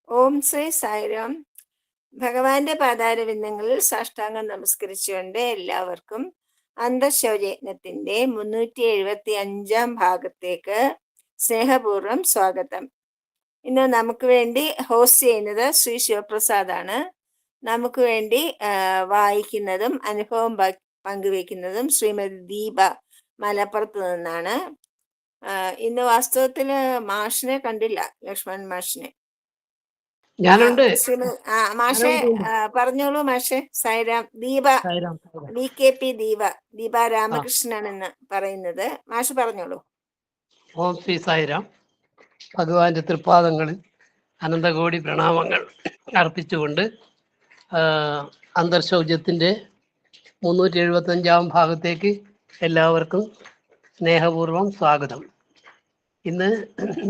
ഓം ശ്രീ സായിരാം. ഭഗവാന്റെ പാതാരവിന്ദങ്ങളിൽ സാഷ്ടാംഗം നമസ്കരിച്ചുകൊണ്ട് എല്ലാവർക്കും അന്തഃശൗര്യയജ്ഞത്തിന്റെ 375 ഭാഗത്തേക്ക് സ്നേഹപൂർവ്വം സ്വാഗതം. ഇന്ന് നമുക്ക് വേണ്ടി ഹോസ്റ്റ് ചെയ്യുന്നത് ശ്രീ ശിവപ്രസാദാണ്. നമുക്ക് വേണ്ടി വായിക്കുന്നതും അനുഭവം പങ്കുവെക്കുന്നതും ശ്രീമതി ദീപ മലപ്പുറത്ത് നിന്നാണ്. ഇന്ന് വാസ്തവത്തില് മാഷിനെ കണ്ടില്ല, ലക്ഷ്മൺ മാഷിനെ. ഞാനുണ്ട്. മാഷെ പറഞ്ഞോളൂ. മാഷെ സായിരാം. ദീപ DKP ദീപ രാമകൃഷ്ണൻ എന്ന് പറയുന്നത്. മാഷ് പറഞ്ഞോളൂ. ഓം ശ്രീ സായിരാം. ഭഗവാന്റെ തൃപ്പാദങ്ങളിൽ അനന്തകോടി പ്രണാമങ്ങൾ അർപ്പിച്ചുകൊണ്ട് അന്തർശൗചത്തിന്റെ 375 ഭാഗത്തേക്ക് എല്ലാവർക്കും സ്നേഹപൂർവ്വം സ്വാഗതം. ഇന്ന്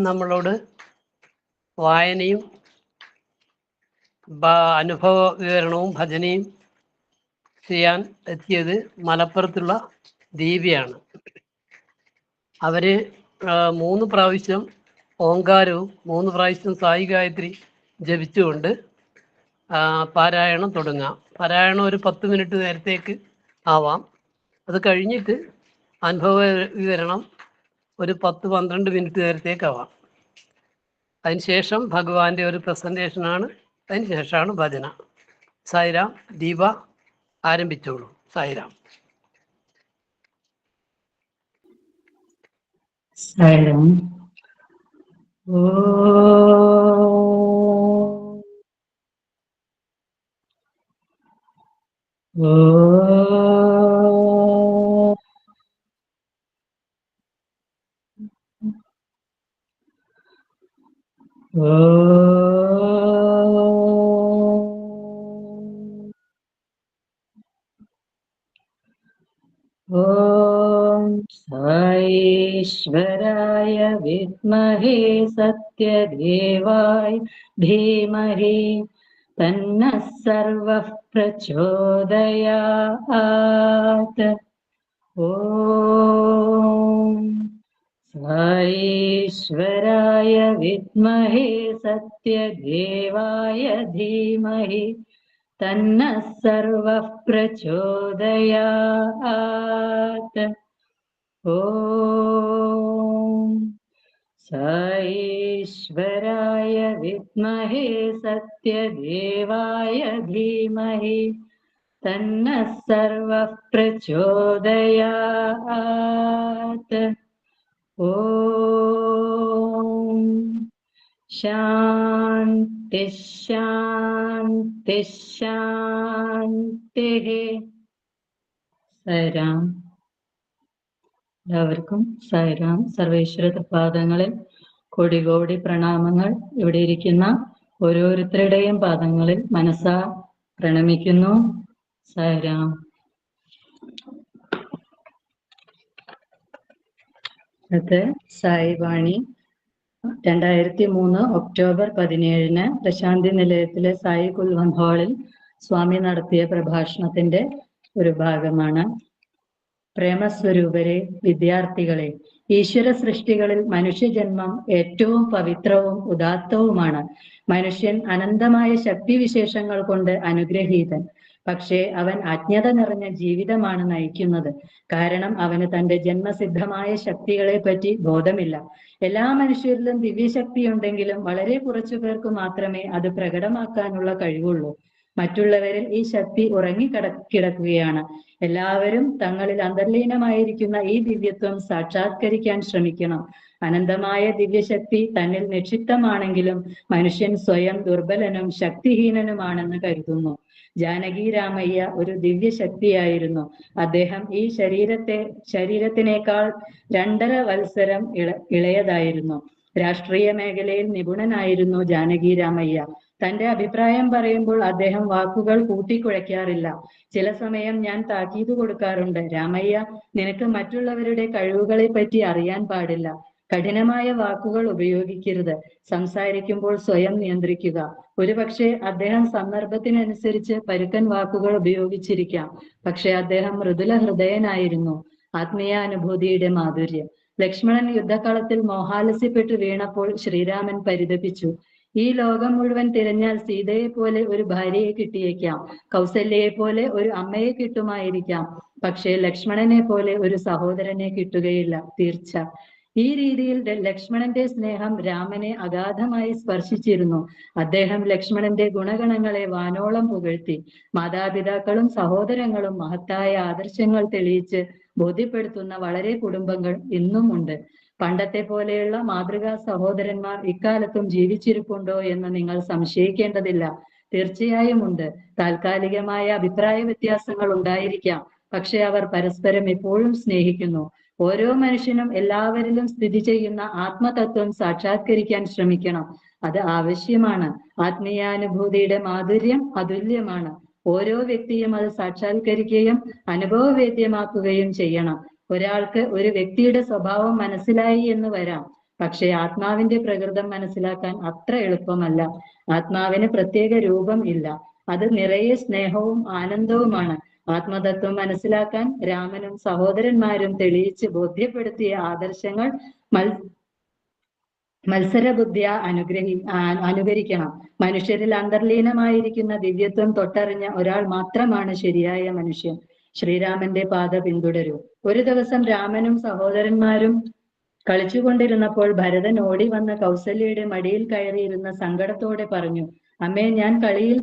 നമ്മളോട് വായനയും അനുഭവ വിവരണവും ഭജനയും ചെയ്യാൻ എത്തിയത് മലപ്പുറത്തുള്ള ദീപയാണ്. അവര് 3 പ്രാവശ്യം ഓങ്കാരവും 3 പ്രാവശ്യം സായി ഗായത്രി ജപിച്ചുകൊണ്ട് പാരായണം തുടങ്ങാം. പാരായണം ഒരു 10 മിനിറ്റ് നേരത്തേക്ക് ആവാം. അത് കഴിഞ്ഞിട്ട് അനുഭവ വിവരണം ഒരു 10-12 മിനിറ്റ് നേരത്തേക്കാവാം. അതിനുശേഷം ഭഗവാന്റെ ഒരു പ്രസന്റേഷനാണ്. അതിനുശേഷമാണ് ഭജന. സായിരാം. ദീപ ആരംഭിച്ചോളൂ. സായിരാം. സായിരാം. ഓം സായേശ്വരായ വിദ്മഹേ സത്യദേവായ ധീമഹി തന്നഃ സർവഃ പ്രചോദയാത്. ഓം സായേശ്വരായ വിദ്മഹേ സത്യദേവായ ധീമഹി തന്നഃ സർവഃ പ്രചോദയാത്. ഓം സായേശ്വരായ വിദ്മഹേ സത്യദേവായ ധീമഹി തന്നഃ സർവഃ പ്രചോദയാത്. ഓം ശാന്തി ശാന്തി ശാന്തി. സായിരാം. എല്ലാവർക്കും സായിരാം. സർവേശ്വര തൃപാദങ്ങളിൽ കോടി കോടി പ്രണാമങ്ങൾ. ഇവിടെ ഇരിക്കുന്ന ഓരോരുത്തരുടെയും പാദങ്ങളിൽ മനസ്സാ പ്രണമിക്കുന്നു. സായിരാം. അത് സായി വാണി 2003 ഒക്ടോബർ 17 പ്രശാന്തി നിലയത്തിലെ സായി കുൽവൻ ഹാളിൽ സ്വാമി നടത്തിയ പ്രഭാഷണത്തിന്റെ ഒരു ഭാഗമാണ്. പ്രേമസ്വരൂപരെ, വിദ്യാർത്ഥികളെ, ഈശ്വര സൃഷ്ടികളിൽ മനുഷ്യജന്മം ഏറ്റവും പവിത്രവും ഉദാത്തവുമാണ്. മനുഷ്യൻ അനന്തമായ ശക്തിവിശേഷങ്ങൾ കൊണ്ട് അനുഗ്രഹീതൻ. പക്ഷേ അവൻ അജ്ഞത നിറഞ്ഞ ജീവിതമാണ് നയിക്കുന്നത്. കാരണം അവന് തന്റെ ജന്മസിദ്ധമായ ശക്തികളെ പറ്റി ബോധമില്ല. എല്ലാ മനുഷ്യരിലും ദിവ്യശക്തിയുണ്ടെങ്കിലും വളരെ കുറച്ചു പേർക്ക് മാത്രമേ അത് പ്രകടമാക്കാനുള്ള കഴിവുള്ളൂ. മറ്റുള്ളവരിൽ ഈ ശക്തി കിടക്കുകയാണ്. എല്ലാവരും തങ്ങളിൽ അന്തർലീനമായിരിക്കുന്ന ഈ ദിവ്യത്വം സാക്ഷാത്കരിക്കാൻ ശ്രമിക്കണം. അനന്തമായ ദിവ്യശക്തി തന്നിൽ നിക്ഷിപ്തമാണെങ്കിലും മനുഷ്യൻ സ്വയം ദുർബലനും ശക്തിഹീനനുമാണെന്ന് കരുതുന്നു. ജാനകി രാമയ്യ ഒരു ദിവ്യശക്തിയായിരുന്നു. അദ്ദേഹം ഈ ശരീരത്തിനേക്കാൾ 2.5 വത്സരം ഇളയതായിരുന്നു. രാഷ്ട്രീയ മേഖലയിൽ നിപുണനായിരുന്നു ജാനകി രാമയ്യ. തന്റെ അഭിപ്രായം പറയുമ്പോൾ അദ്ദേഹം വാക്കുകൾ കൂട്ടിക്കുഴയ്ക്കാറില്ല. ചില സമയം ഞാൻ താക്കീത് കൊടുക്കാറുണ്ട്, രാമയ്യ, നിനക്ക് മറ്റുള്ളവരുടെ കഴിവുകളെ പറ്റി അറിയാൻ പാടില്ല. കഠിനമായ വാക്കുകൾ ഉപയോഗിക്കരുത്. സംസാരിക്കുമ്പോൾ സ്വയം നിയന്ത്രിക്കുക. ഒരുപക്ഷെ അദ്ദേഹം സന്ദർഭത്തിനനുസരിച്ച് പരുക്കൻ വാക്കുകൾ ഉപയോഗിച്ചിരിക്കാം. പക്ഷെ അദ്ദേഹം മൃദുല ഹൃദയനായിരുന്നു. ആത്മീയാനുഭൂതിയുടെ മാധുര്യം. ലക്ഷ്മണൻ യുദ്ധക്കളത്തിൽ മോഹാലസ്യപ്പെട്ട് വീണപ്പോൾ ശ്രീരാമൻ പരിതപിച്ചു. ഈ ലോകം മുഴുവൻ തിരഞ്ഞാൽ സീതയെ പോലെ ഒരു ഭാര്യയെ കിട്ടിയേക്കാം, കൗസല്യയെ പോലെ ഒരു അമ്മയെ കിട്ടുമായിരിക്കാം, പക്ഷേ ലക്ഷ്മണനെ പോലെ ഒരു സഹോദരനെ കിട്ടുകയില്ല, തീർച്ച. ഈ രീതിയിൽ ലക്ഷ്മണന്റെ സ്നേഹം രാമനെ അഗാധമായി സ്പർശിച്ചിരുന്നു. അദ്ദേഹം ലക്ഷ്മണന്റെ ഗുണഗണങ്ങളെ വാനോളം പുകഴ്ത്തി. മാതാപിതാക്കളും സഹോദരങ്ങളും മഹത്തായ ആദർശങ്ങൾ തെളിയിച്ച് ബോധ്യപ്പെടുത്തുന്ന വളരെ കുടുംബങ്ങൾ ഇന്നും ഉണ്ട്. പണ്ടത്തെ പോലെയുള്ള മാതൃകാ സഹോദരന്മാർ ഇക്കാലത്തും ജീവിച്ചിരിപ്പുണ്ടോ എന്ന് നിങ്ങൾ സംശയിക്കേണ്ടതില്ല. തീർച്ചയായും ഉണ്ട്. താൽക്കാലികമായ അഭിപ്രായ വ്യത്യാസങ്ങൾ ഉണ്ടായിരിക്കാം, പക്ഷെ അവർ പരസ്പരം എപ്പോഴും സ്നേഹിക്കുന്നു. ഓരോ മനുഷ്യനും എല്ലാവരിലും സ്ഥിതി ചെയ്യുന്ന ആത്മതത്വം സാക്ഷാത്കരിക്കാൻ ശ്രമിക്കണം. അത് ആവശ്യമാണ്. ആത്മീയാനുഭൂതിയുടെ മാധുര്യം അതുല്യമാണ്. ഓരോ വ്യക്തിയും അത് സാക്ഷാത്കരിക്കുകയും അനുഭവവേദ്യമാക്കുകയും ചെയ്യണം. ഒരാൾക്ക് ഒരു വ്യക്തിയുടെ സ്വഭാവം മനസ്സിലായി എന്ന് വരാം, പക്ഷെ ആത്മാവിന്റെ പ്രകൃതം മനസ്സിലാക്കാൻ അത്ര എളുപ്പമല്ല. ആത്മാവിന് പ്രത്യേക രൂപം ഇല്ല. അത് നിറയെ സ്നേഹവും ആനന്ദവുമാണ്. ആത്മതത്വം മനസ്സിലാക്കാൻ രാമനും സഹോദരന്മാരും തെളിയിച്ച് ബോധ്യപ്പെടുത്തിയ ആദർശങ്ങൾ മത്സരബുദ്ധിയ അനുകരിക്കണം. മനുഷ്യരിൽ അന്തർലീനമായിരിക്കുന്ന ദിവ്യത്വം തൊട്ടറിഞ്ഞ ഒരാൾ മാത്രമാണ് ശരിയായ മനുഷ്യൻ. ശ്രീരാമന്റെ പാത പിന്തുടരൂ. ഒരു ദിവസം രാമനും സഹോദരന്മാരും കളിച്ചുകൊണ്ടിരുന്നപ്പോൾ ഭരതൻ ഓടി വന്ന് കൗസല്യയുടെ മടിയിൽ കയറിയിരുന്ന സങ്കടത്തോടെ പറഞ്ഞു, അമ്മേ, ഞാൻ കളിയിൽ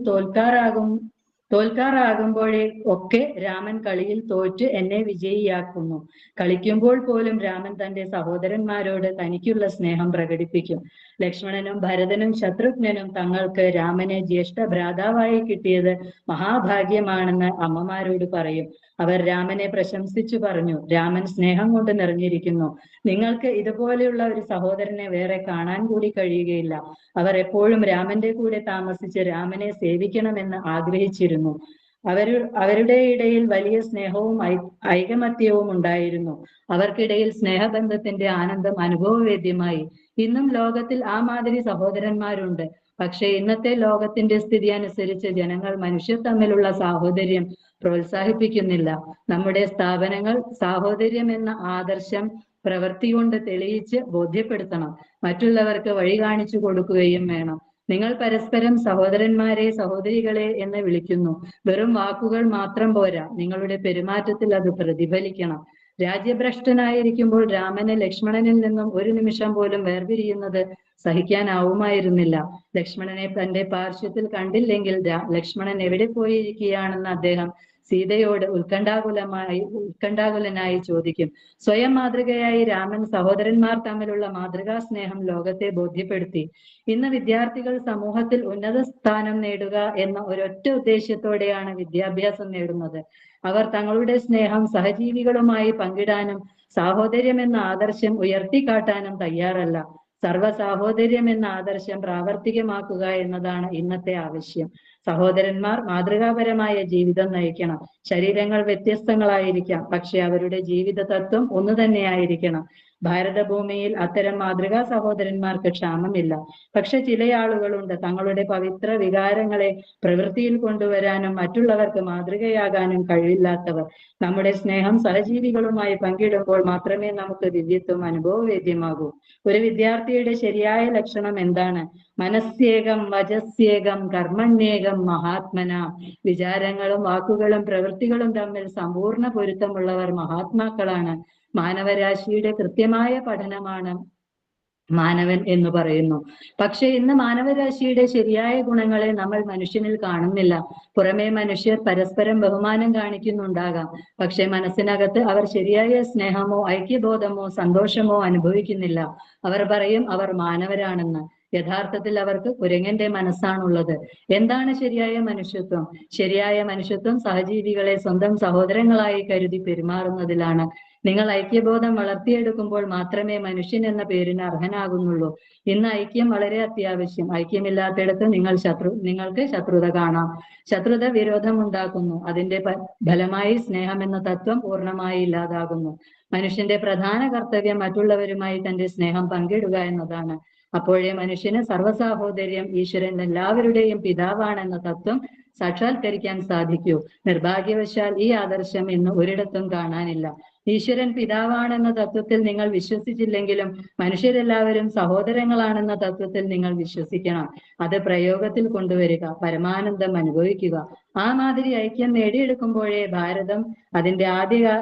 തോൽക്കാറാകുമ്പോഴേ ഒക്കെ രാമൻ കളിയിൽ തോറ്റ് എന്നെ വിജയിയാക്കുന്നു. കളിക്കുമ്പോൾ പോലും രാമൻ തന്റെ സഹോദരന്മാരോട് തനിക്കുള്ള സ്നേഹം പ്രകടിപ്പിക്കും. ലക്ഷ്മണനും ഭരതനും ശത്രുഘ്നനും തങ്ങൾക്ക് രാമനെ ജ്യേഷ്ഠ ഭ്രാതാവായി കിട്ടിയത് മഹാഭാഗ്യമാണെന്ന് അമ്മമാരോട് പറയും. അവർ രാമനെ പ്രശംസിച്ചു പറഞ്ഞു, രാമൻ സ്നേഹം കൊണ്ട് നിറഞ്ഞിരിക്കുന്നു. നിങ്ങൾക്ക് ഇതുപോലെയുള്ള ഒരു സഹോദരനെ വേറെ കാണാൻ കൂടി കഴിയുകയില്ല. അവർ എപ്പോഴും രാമന്റെ കൂടെ താമസിച്ച് രാമനെ സേവിക്കണമെന്ന് ആഗ്രഹിച്ചിരുന്നു. അവരുടെ ഇടയിൽ വലിയ സ്നേഹവും ഐകമത്യവും ഉണ്ടായിരുന്നു. അവർക്കിടയിൽ സ്നേഹബന്ധത്തിന്റെ ആനന്ദം അനുഭവവേദ്യമായി. ഇന്നും ലോകത്തിൽ ആ മാതിരി സഹോദരന്മാരുണ്ട്. പക്ഷെ ഇന്നത്തെ ലോകത്തിന്റെ സ്ഥിതി അനുസരിച്ച് ജനങ്ങൾ മനുഷ്യർ തമ്മിലുള്ള സാഹോദര്യം പ്രോത്സാഹിപ്പിക്കുന്നില്ല. നമ്മുടെ സ്ഥാപനങ്ങൾ സാഹോദര്യം എന്ന ആദർശം പ്രവൃത്തി കൊണ്ട് തെളിയിച്ച് ബോധ്യപ്പെടുത്തണം. മറ്റുള്ളവർക്ക് വഴി കാണിച്ചു കൊടുക്കുകയും വേണം. നിങ്ങൾ പരസ്പരം സഹോദരന്മാരെ, സഹോദരികളെ എന്ന് വിളിക്കുന്നു. വെറും വാക്കുകൾ മാത്രം പോരാ, നിങ്ങളുടെ പെരുമാറ്റത്തിൽ അത് പ്രതിഫലിക്കണം. രാജ്യഭ്രഷ്ടനായിരിക്കുമ്പോൾ രാമന് ലക്ഷ്മണനിൽ നിന്നും ഒരു നിമിഷം പോലും വേർപിരിയുന്നത് സഹിക്കാനാവുമായിരുന്നില്ല. ലക്ഷ്മണനെ തന്റെ പാർശ്വത്തിൽ കണ്ടില്ലെങ്കിൽ ലക്ഷ്മണൻ എവിടെ പോയിരിക്കുകയാണെന്ന് അദ്ദേഹം സീതയോട് ഉത്കണ്ഠാകുലനായി ചോദിക്കും. സ്വയം മാതൃകയായി രാമൻ സഹോദരന്മാർ തമ്മിലുള്ള മാതൃകാ സ്നേഹം ലോകത്തെ ബോധ്യപ്പെടുത്തി. ഇന്ന് വിദ്യാർത്ഥികൾ സമൂഹത്തിൽ ഉന്നത സ്ഥാനം നേടുക എന്ന ഒരൊറ്റ ഉദ്ദേശ്യത്തോടെയാണ് വിദ്യാഭ്യാസം നേടുന്നത്. അവർ തങ്ങളുടെ സ്നേഹം സഹജീവികളുമായി പങ്കിടാനും സാഹോദര്യം എന്ന ആദർശം ഉയർത്തിക്കാട്ടാനും തയ്യാറല്ല. സർവ്വസാഹോദര്യം എന്ന ആദർശം പ്രാവർത്തികമാക്കുക എന്നതാണ് ഇന്നത്തെ ആവശ്യം. സഹോദരന്മാർ മാതൃകാപരമായ ജീവിതം നയിക്കണം. ശരീരങ്ങൾ വ്യത്യസ്തങ്ങളായിരിക്കാം, പക്ഷെ അവരുടെ ജീവിത തത്വം ഒന്നു തന്നെയായിരിക്കണം. ഭാരതഭൂമിയിൽ അത്തരം മാതൃകാ സഹോദരന്മാർക്ക് ക്ഷാമമില്ല. പക്ഷെ ചില ആളുകളുണ്ട്, തങ്ങളുടെ പവിത്ര വികാരങ്ങളെ പ്രവൃത്തിയിൽ കൊണ്ടുവരാനും മറ്റുള്ളവർക്ക് മാതൃകയാകാനും കഴിവില്ലാത്തവർ. നമ്മുടെ സ്നേഹം സഹജീവികളുമായി പങ്കിടുമ്പോൾ മാത്രമേ നമുക്ക് ദിവ്യത്വം അനുഭവവേദ്യമാകൂ. ഒരു വിദ്യാർത്ഥിയുടെ ശരിയായ ലക്ഷണം എന്താണ്? മനസ്യേകം, വചസ്യേകം, കർമ്മണ്യേകം, മഹാത്മന. വിചാരങ്ങളും വാക്കുകളും പ്രവൃത്തികളും തമ്മിൽ സമ്പൂർണ്ണ പൊരുത്തമുള്ളവർ മഹാത്മാക്കളാണ്. മാനവരാശിയുടെ കൃത്യമായ പഠനമാണ് മാനവൻ എന്ന് പറയുന്നു. പക്ഷെ ഇന്ന് മാനവരാശിയുടെ ശരിയായ ഗുണങ്ങളെ നമ്മൾ മനുഷ്യനിൽ കാണുന്നില്ല. പുറമേ മനുഷ്യർ പരസ്പരം ബഹുമാനം കാണിക്കുന്നുണ്ടാകാം, പക്ഷെ മനസ്സിനകത്ത് അവർ ശരിയായ സ്നേഹമോ ഐക്യബോധമോ സന്തോഷമോ അനുഭവിക്കുന്നില്ല. അവർ പറയും അവർ മാനവരാണെന്ന്. യഥാർത്ഥത്തിൽ അവർക്ക് കുരങ്ങന്റെ മനസ്സാണുള്ളത്. എന്താണ് ശരിയായ മനുഷ്യത്വം? ശരിയായ മനുഷ്യത്വം സഹജീവികളെ സ്വന്തം സഹോദരങ്ങളായി കരുതി പെരുമാറുന്നതിലാണ്. നിങ്ങൾ ഐക്യബോധം വളർത്തിയെടുക്കുമ്പോൾ മാത്രമേ മനുഷ്യൻ എന്ന പേരിന് അർഹനാകുന്നുള്ളൂ. ഇന്ന് ഐക്യം വളരെ അത്യാവശ്യം. ഐക്യമില്ലാത്തിടത്ത് നിങ്ങൾക്ക് ശത്രുത കാണാം. ശത്രുത വിരോധം ഉണ്ടാക്കുന്നു. അതിന്റെ ഫലമായി സ്നേഹം എന്ന തത്വം പൂർണ്ണമായി ഇല്ലാതാകുന്നു. മനുഷ്യന്റെ പ്രധാന കർത്തവ്യം മറ്റുള്ളവരുമായി തന്റെ സ്നേഹം പങ്കിടുക എന്നതാണ്. അപ്പോഴേ മനുഷ്യന് സർവ്വസാഹോദര്യം, ഈശ്വരൻ എല്ലാവരുടെയും പിതാവാണെന്ന തത്വം സാക്ഷാത്കരിക്കാൻ സാധിക്കൂ. നിർഭാഗ്യവശാൽ ഈ ആദർശം ഇന്ന് ഒരിടത്തും കാണാനില്ല. ഈശ്വരൻ പിതാവാണെന്ന തത്വത്തിൽ നിങ്ങൾ വിശ്വസിച്ചില്ലെങ്കിലും മനുഷ്യരെല്ലാവരും സഹോദരങ്ങളാണെന്ന തത്വത്തിൽ നിങ്ങൾ വിശ്വസിക്കണം. അത് പ്രയോഗത്തിൽ കൊണ്ടുവരിക, പരമാനന്ദം അനുഭവിക്കുക. ആ മാതിരി ഐക്യം നേടിയെടുക്കുമ്പോഴേ ഭാരതം അതിന്റെ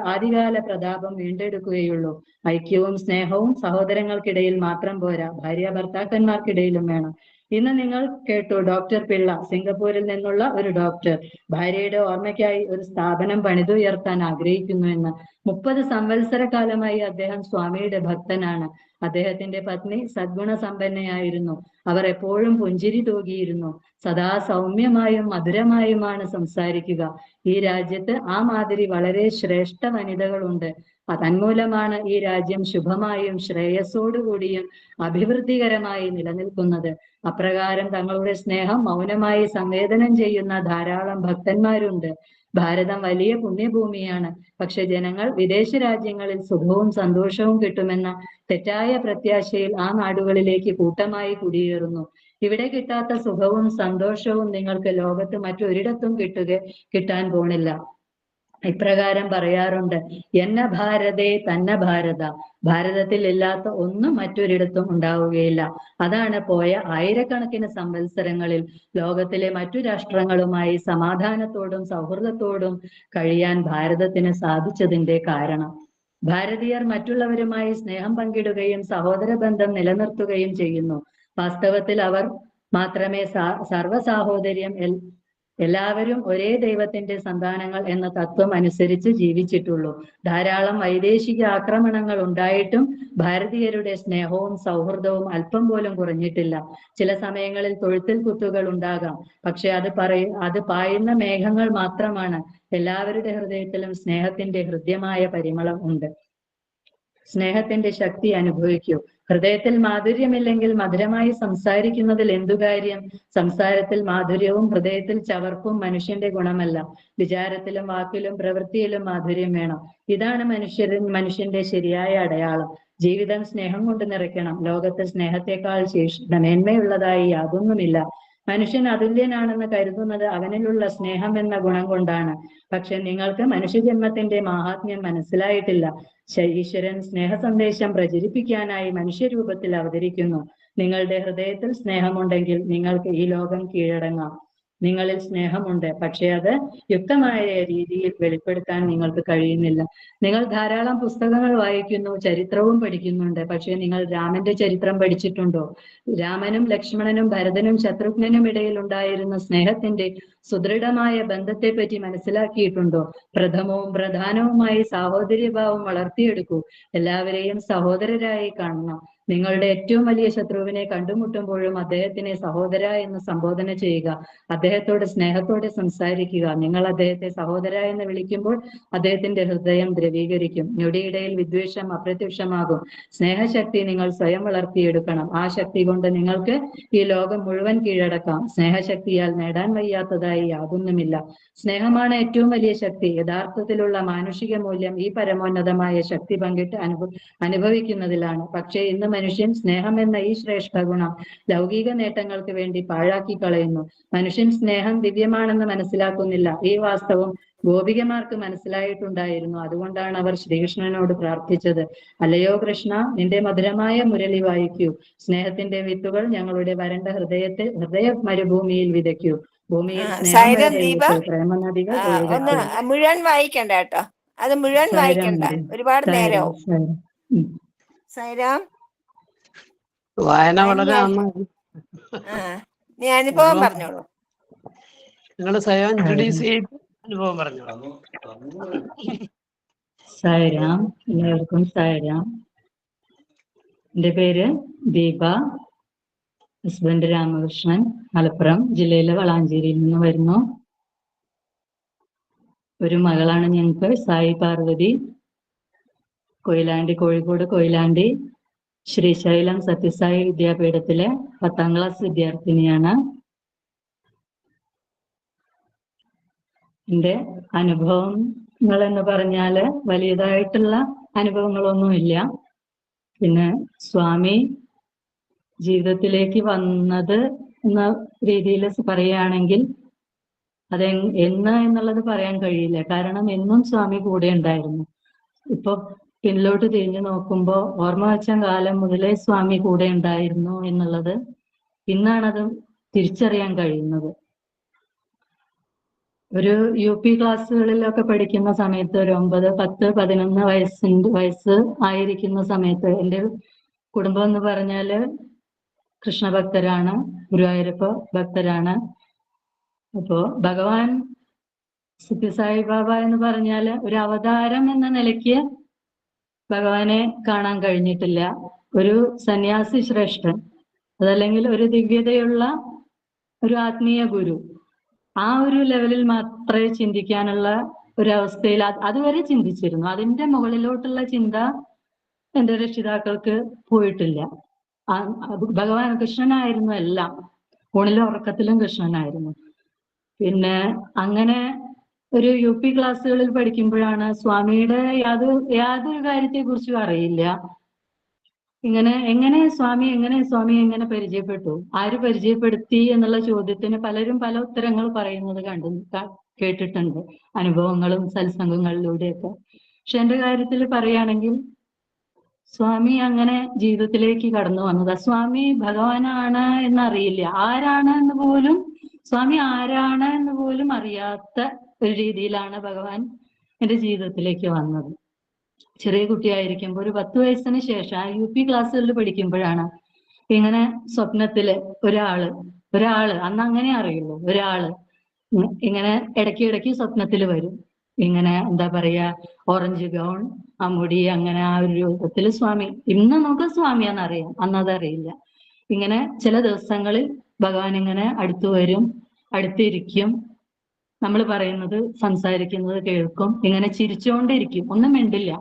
ആദ്യകാല പ്രതാപം വീണ്ടെടുക്കുകയുള്ളൂ. ഐക്യവും സ്നേഹവും സഹോദരങ്ങൾക്കിടയിൽ മാത്രം പോരാ, ഭാര്യ ഭർത്താക്കന്മാർക്കിടയിലും വേണം. ഇന്ന് നിങ്ങൾ കേട്ടു, ഡോക്ടർ പിള്ള, സിംഗപ്പൂരിൽ നിന്നുള്ള ഒരു ഡോക്ടർ, ഭാര്യയുടെ ഓർമ്മയ്ക്കായി ഒരു സ്ഥാപനം പണിതുയർത്താൻ ആഗ്രഹിക്കുന്നു എന്ന്. 30 സംവത്സര കാലമായി അദ്ദേഹം സ്വാമിയുടെ ഭക്തനാണ്. അദ്ദേഹത്തിന്റെ പത്നി സദ്ഗുണസമ്പന്നയായിരുന്നു. അവർ എപ്പോഴും പുഞ്ചിരി തൂകിയിരുന്നു. സദാ സൗമ്യമായും മധുരമായുമാണ് സംസാരിക്കുക. ഈ രാജ്യത്ത് ആ മാതിരി വളരെ ശ്രേഷ്ഠ വനിതകളുണ്ട്. തന്മൂലമാണ് ഈ രാജ്യം ശുഭമായും ശ്രേയസ്സോടുകൂടിയും അഭിവൃദ്ധികരമായി നിലനിൽക്കുന്നത്. അപ്രകാരം തങ്ങളുടെ സ്നേഹം മൗനമായി സംവേദനം ചെയ്യുന്ന ധാരാളം ഭക്തന്മാരുണ്ട്. ഭാരതം വലിയ പുണ്യഭൂമിയാണ്. പക്ഷെ ജനങ്ങൾ വിദേശ രാജ്യങ്ങളിൽ സുഖവും സന്തോഷവും കിട്ടുമെന്ന തെറ്റായ പ്രത്യാശയിൽ ആ നാടുകളിലേക്ക് കൂട്ടമായി കുടിയേറുന്നു. ഇവിടെ കിട്ടാത്ത സുഖവും സന്തോഷവും നിങ്ങൾക്ക് ലോകത്ത് മറ്റൊരിടത്തും കിട്ടാൻ പോണില്ല. ഇപ്രകാരം പറയാറുണ്ട്, എന്ന ഭാരതേ തന്ന ഭാരത. ഭാരതത്തിൽ ഇല്ലാത്ത ഒന്നും മറ്റൊരിടത്തും ഉണ്ടാവുകയില്ല. അതാണ് പോയ ആയിരക്കണക്കിന് സംവത്സരങ്ങളിൽ ലോകത്തിലെ മറ്റു രാഷ്ട്രങ്ങളുമായി സമാധാനത്തോടും സൗഹൃദത്തോടും കഴിയാൻ ഭാരതത്തിന് സാധിച്ചതിന്റെ കാരണം. ഭാരതീയർ മറ്റുള്ളവരുമായി സ്നേഹം പങ്കിടുകയും സഹോദര ബന്ധം നിലനിർത്തുകയും ചെയ്യുന്നു. വാസ്തവത്തിൽ അവർ മാത്രമേ സർവ്വസാഹോദര്യം, എല്ലാവരും ഒരേ ദൈവത്തിന്റെ സന്താനങ്ങൾ എന്ന തത്വം അനുസരിച്ച് ജീവിച്ചിട്ടുള്ളൂ. ധാരാളം വൈദേശിക ആക്രമണങ്ങൾ ഉണ്ടായിട്ടും ഭാരതീയരുടെ സ്നേഹവും സൗഹൃദവും അല്പം പോലും കുറഞ്ഞിട്ടില്ല. ചില സമയങ്ങളിൽ തൊഴുത്തിൽ കുത്തുകൾ ഉണ്ടാകാം, പക്ഷെ അത് പായുന്ന മേഘങ്ങൾ മാത്രമാണ്. എല്ലാവരുടെ ഹൃദയത്തിലും സ്നേഹത്തിന്റെ ഹൃദ്യമായ പരിമളം ഉണ്ട്. സ്നേഹത്തിന്റെ ശക്തി അനുഭവിക്കൂ. ഹൃദയത്തിൽ മാധുര്യമില്ലെങ്കിൽ മധുരമായി സംസാരിക്കുന്നതിൽ എന്തു കാര്യം? സംസാരത്തിൽ മാധുര്യവും ഹൃദയത്തിൽ ചവർപ്പും മനുഷ്യന്റെ ഗുണമല്ല. വിചാരത്തിലും വാക്കിലും പ്രവൃത്തിയിലും മാധുര്യം വേണം. ഇതാണ് മനുഷ്യന്റെ ശരിയായ അടയാളം. ജീവിതം സ്നേഹം കൊണ്ട് നിറയ്ക്കണം. ലോകത്ത് സ്നേഹത്തെക്കാൾ മേന്മയുള്ളതായി യാതൊന്നുമില്ല. മനുഷ്യൻ അതുല്യനാണെന്ന് കരുതുന്നത് അവനിലുള്ള സ്നേഹം എന്ന ഗുണം കൊണ്ടാണ്. പക്ഷെ നിങ്ങൾക്ക് മനുഷ്യജന്മത്തിന്റെ മാഹാത്മ്യം മനസ്സിലായിട്ടില്ല. ഈശ്വരൻ സ്നേഹ സന്ദേശം പ്രചരിപ്പിക്കാനായി മനുഷ്യരൂപത്തിൽ അവതരിക്കുന്നു. നിങ്ങളുടെ ഹൃദയത്തിൽ സ്നേഹമുണ്ടെങ്കിൽ നിങ്ങൾക്ക് ഈ ലോകം കീഴടങ്ങാം. നിങ്ങളിൽ സ്നേഹമുണ്ട്, പക്ഷെ അത് യുക്തമായ രീതിയിൽ വെളിപ്പെടുത്താൻ നിങ്ങൾക്ക് കഴിയുന്നില്ല. നിങ്ങൾ ധാരാളം പുസ്തകങ്ങൾ വായിക്കുന്നു, ചരിത്രവും പഠിക്കുന്നുണ്ട്. പക്ഷെ നിങ്ങൾ രാമന്റെ ചരിത്രം പഠിച്ചിട്ടുണ്ടോ? രാമനും ലക്ഷ്മണനും ഭരതനും ശത്രുഘ്നനും ഇടയിൽ ഉണ്ടായിരുന്ന സ്നേഹത്തിന്റെ സുദൃഢമായ ബന്ധത്തെപ്പറ്റി മനസ്സിലാക്കിയിട്ടുണ്ടോ? പ്രഥമവും പ്രധാനവുമായി സാഹോദര്യഭാവം വളർത്തിയെടുക്കൂ. എല്ലാവരെയും സഹോദരരായി കാണണം. നിങ്ങളുടെ ഏറ്റവും വലിയ ശത്രുവിനെ കണ്ടുമുട്ടുമ്പോഴും അദ്ദേഹത്തിനെ സഹോദര എന്ന് സംബോധന ചെയ്യുക. അദ്ദേഹത്തോട് സ്നേഹത്തോടെ സംസാരിക്കുക. നിങ്ങൾ അദ്ദേഹത്തെ സഹോദര എന്ന് വിളിക്കുമ്പോൾ അദ്ദേഹത്തിന്റെ ഹൃദയം ദ്രവീകരിക്കും. ഞൊടിയിടയിൽ വിദ്വേഷം അപ്രത്യക്ഷമാകും. സ്നേഹശക്തി നിങ്ങൾ സ്വയം വളർത്തിയെടുക്കണം. ആ ശക്തി കൊണ്ട് നിങ്ങൾക്ക് ഈ ലോകം മുഴുവൻ കീഴടക്കാം. സ്നേഹശക്തിയാൽ നേടാൻ വയ്യാത്തതായി യാതൊന്നുമില്ല. സ്നേഹമാണ് ഏറ്റവും വലിയ ശക്തി. യഥാർത്ഥത്തിലുള്ള മാനുഷിക മൂല്യം ഈ പരമോന്നതമായ ശക്തി പങ്കിട്ട് അനുഭവിക്കുന്നതിലാണ്. പക്ഷേ ഇന്ന് മനുഷ്യൻ സ്നേഹം എന്ന ഈ ശ്രേഷ്ഠ ഗുണം ലൗകിക നേട്ടങ്ങൾക്ക് വേണ്ടി പാഴാക്കി കളയുന്നു. മനുഷ്യൻ സ്നേഹം ദിവ്യമാണെന്ന് മനസ്സിലാക്കുന്നില്ല. ഈ വാസ്തവം ഗോപികമാർക്ക് മനസ്സിലായിട്ടുണ്ടായിരുന്നു. അതുകൊണ്ടാണ് അവർ ശ്രീകൃഷ്ണനോട് പ്രാർത്ഥിച്ചത്, അല്ലയോ കൃഷ്ണ, നിന്റെ മധുരമായ മുരളി വായിക്കൂ. സ്നേഹത്തിന്റെ വിത്തുകൾ ഞങ്ങളുടെ വരണ്ട ഹൃദയ മരുഭൂമിയിൽ വിതയ്ക്കൂ. ഭൂമിയിൽ പ്രേമനദികൾ ഒന്ന് മുഴുവൻ വായിക്കണ്ട കേട്ടോ, അത് മുഴുവൻ വായിക്കണ്ട, ഒരുപാട് നേരവും. സൈറാം, വായന വളരെ നീ അനുഭവം പറഞ്ഞോളൂ. നിങ്ങൾ സ്വയം ഇൻട്രൊഡ്യൂസ് ചെയ്ത് അനുഭവം പറഞ്ഞോളൂ. സായിരാം, എല്ലാവർക്കും സായിരാം. എന്റെ പേര് ദീപ, ഹസ്ബൻഡ് രാമകൃഷ്ണൻ, മലപ്പുറം ജില്ലയിലെ വളാഞ്ചേരിയിൽ നിന്ന് വരുന്നു. ഒരു മകളാണ് ഞങ്ങൾക്ക്, സായി പാർവതി. കോഴിക്കോട് കൊയിലാണ്ടി ശ്രീശൈലം സത്യസായി വിദ്യാപീഠത്തിലെ 10ാം ക്ലാസ് വിദ്യാർത്ഥിനിയാണ്. എൻ്റെ അനുഭവങ്ങൾ എന്ന് പറഞ്ഞാല് വലിയതായിട്ടുള്ള അനുഭവങ്ങളൊന്നുമില്ല. പിന്നെ സ്വാമി ജീവിതത്തിലേക്ക് വന്നത് എന്ന രീതിയിൽ പറയുകയാണെങ്കിൽ അത് എന്ന് എന്നുള്ളത് പറയാൻ കഴിയില്ല. കാരണം എന്നും സ്വാമി കൂടെ ഉണ്ടായിരുന്നു. ഇപ്പൊ പിന്നിലോട്ട് തിരിഞ്ഞു നോക്കുമ്പോ ഓർമ്മ വെച്ച കാലം മുതലേ സ്വാമി കൂടെ ഉണ്ടായിരുന്നു എന്നുള്ളത് ഇന്നാണത് തിരിച്ചറിയാൻ കഴിയുന്നത്. ഒരു UP ക്ലാസ്സുകളിലൊക്കെ പഠിക്കുന്ന സമയത്ത് ഒരു 9, 10, 11 വയസ്സ് ആയിരിക്കുന്ന സമയത്ത് എൻ്റെ കുടുംബം എന്ന് പറഞ്ഞാല് കൃഷ്ണഭക്തരാണ്, ഗുരുവായൂരപ്പ ഭക്തരാണ്. അപ്പോ ഭഗവാൻ സത്യസായി ബാബ എന്ന് പറഞ്ഞാല് ഒരു അവതാരം എന്ന നിലയ്ക്ക് ഭഗവാനെ കാണാൻ കഴിഞ്ഞിട്ടില്ല. ഒരു സന്യാസി ശ്രേഷ്ഠൻ, അതല്ലെങ്കിൽ ഒരു ദിവ്യതയുള്ള ഒരു ആത്മീയ ഗുരു, ആ ഒരു ലെവലിൽ മാത്രമേ ചിന്തിക്കാനുള്ള ഒരു അവസ്ഥയിൽ അതുവരെ ചിന്തിച്ചിരുന്നു. അതിന്റെ മുകളിലോട്ടുള്ള ചിന്ത എൻ്റെ രക്ഷിതാക്കൾക്ക് പോയിട്ടില്ല. ഭഗവാൻ കൃഷ്ണനായിരുന്നു എല്ലാം, ഊണിലും ഉറക്കത്തിലും കൃഷ്ണനായിരുന്നു. പിന്നെ അങ്ങനെ ഒരു UP ക്ലാസ്സുകളിൽ പഠിക്കുമ്പോഴാണ് സ്വാമിയുടെ യാതൊരു കാര്യത്തെ കുറിച്ചും അറിയില്ല. എങ്ങനെ സ്വാമി എങ്ങനെ പരിചയപ്പെട്ടു, ആര് പരിചയപ്പെടുത്തി എന്നുള്ള ചോദ്യത്തിന് പലരും പല ഉത്തരങ്ങൾ പറയുന്നത് കേട്ടിട്ടുണ്ട്, അനുഭവങ്ങളും സത്സംഗങ്ങളിലൂടെയൊക്കെ. പക്ഷെ എൻ്റെ കാര്യത്തിൽ പറയുകയാണെങ്കിൽ സ്വാമി അങ്ങനെ ജീവിതത്തിലേക്ക് കടന്നു വന്നത്. സ്വാമി ഭഗവാനാണ് എന്നറിയില്ല, സ്വാമി ആരാണ് എന്ന് പോലും അറിയാത്ത ഒരു രീതിയിലാണ് ഭഗവാൻ എൻ്റെ ജീവിതത്തിലേക്ക് വന്നത്. ചെറിയ കുട്ടിയായിരിക്കുമ്പോൾ ഒരു 10 വയസ്സിന് ശേഷം UP ക്ലാസ്സുകളിൽ പഠിക്കുമ്പോഴാണ് ഇങ്ങനെ സ്വപ്നത്തില് ഒരാള് അന്ന് അങ്ങനെ അറിയുള്ളൂ, ഒരാള് ഇങ്ങനെ ഇടയ്ക്ക് സ്വപ്നത്തിൽ വരും. ഇങ്ങനെ എന്താ പറയാ, ഓറഞ്ച് ഗൗൺ, മുടി, അങ്ങനെ ആ ഒരു രൂപത്തിൽ സ്വാമി. ഇന്ന് നമുക്ക് സ്വാമിയാന്നറിയാം, അന്നതറിയില്ല. ഇങ്ങനെ ചില ദിവസങ്ങളിൽ ഭഗവാൻ ഇങ്ങനെ അടുത്തു വരും, അടുത്തിരിക്കും, നമ്മൾ പറയുന്നത് സംസാരിക്കുന്നത് കേൾക്കും, ഇങ്ങനെ ചിരിച്ചുകൊണ്ടിരിക്കും, ഒന്നും മിണ്ടില്ല,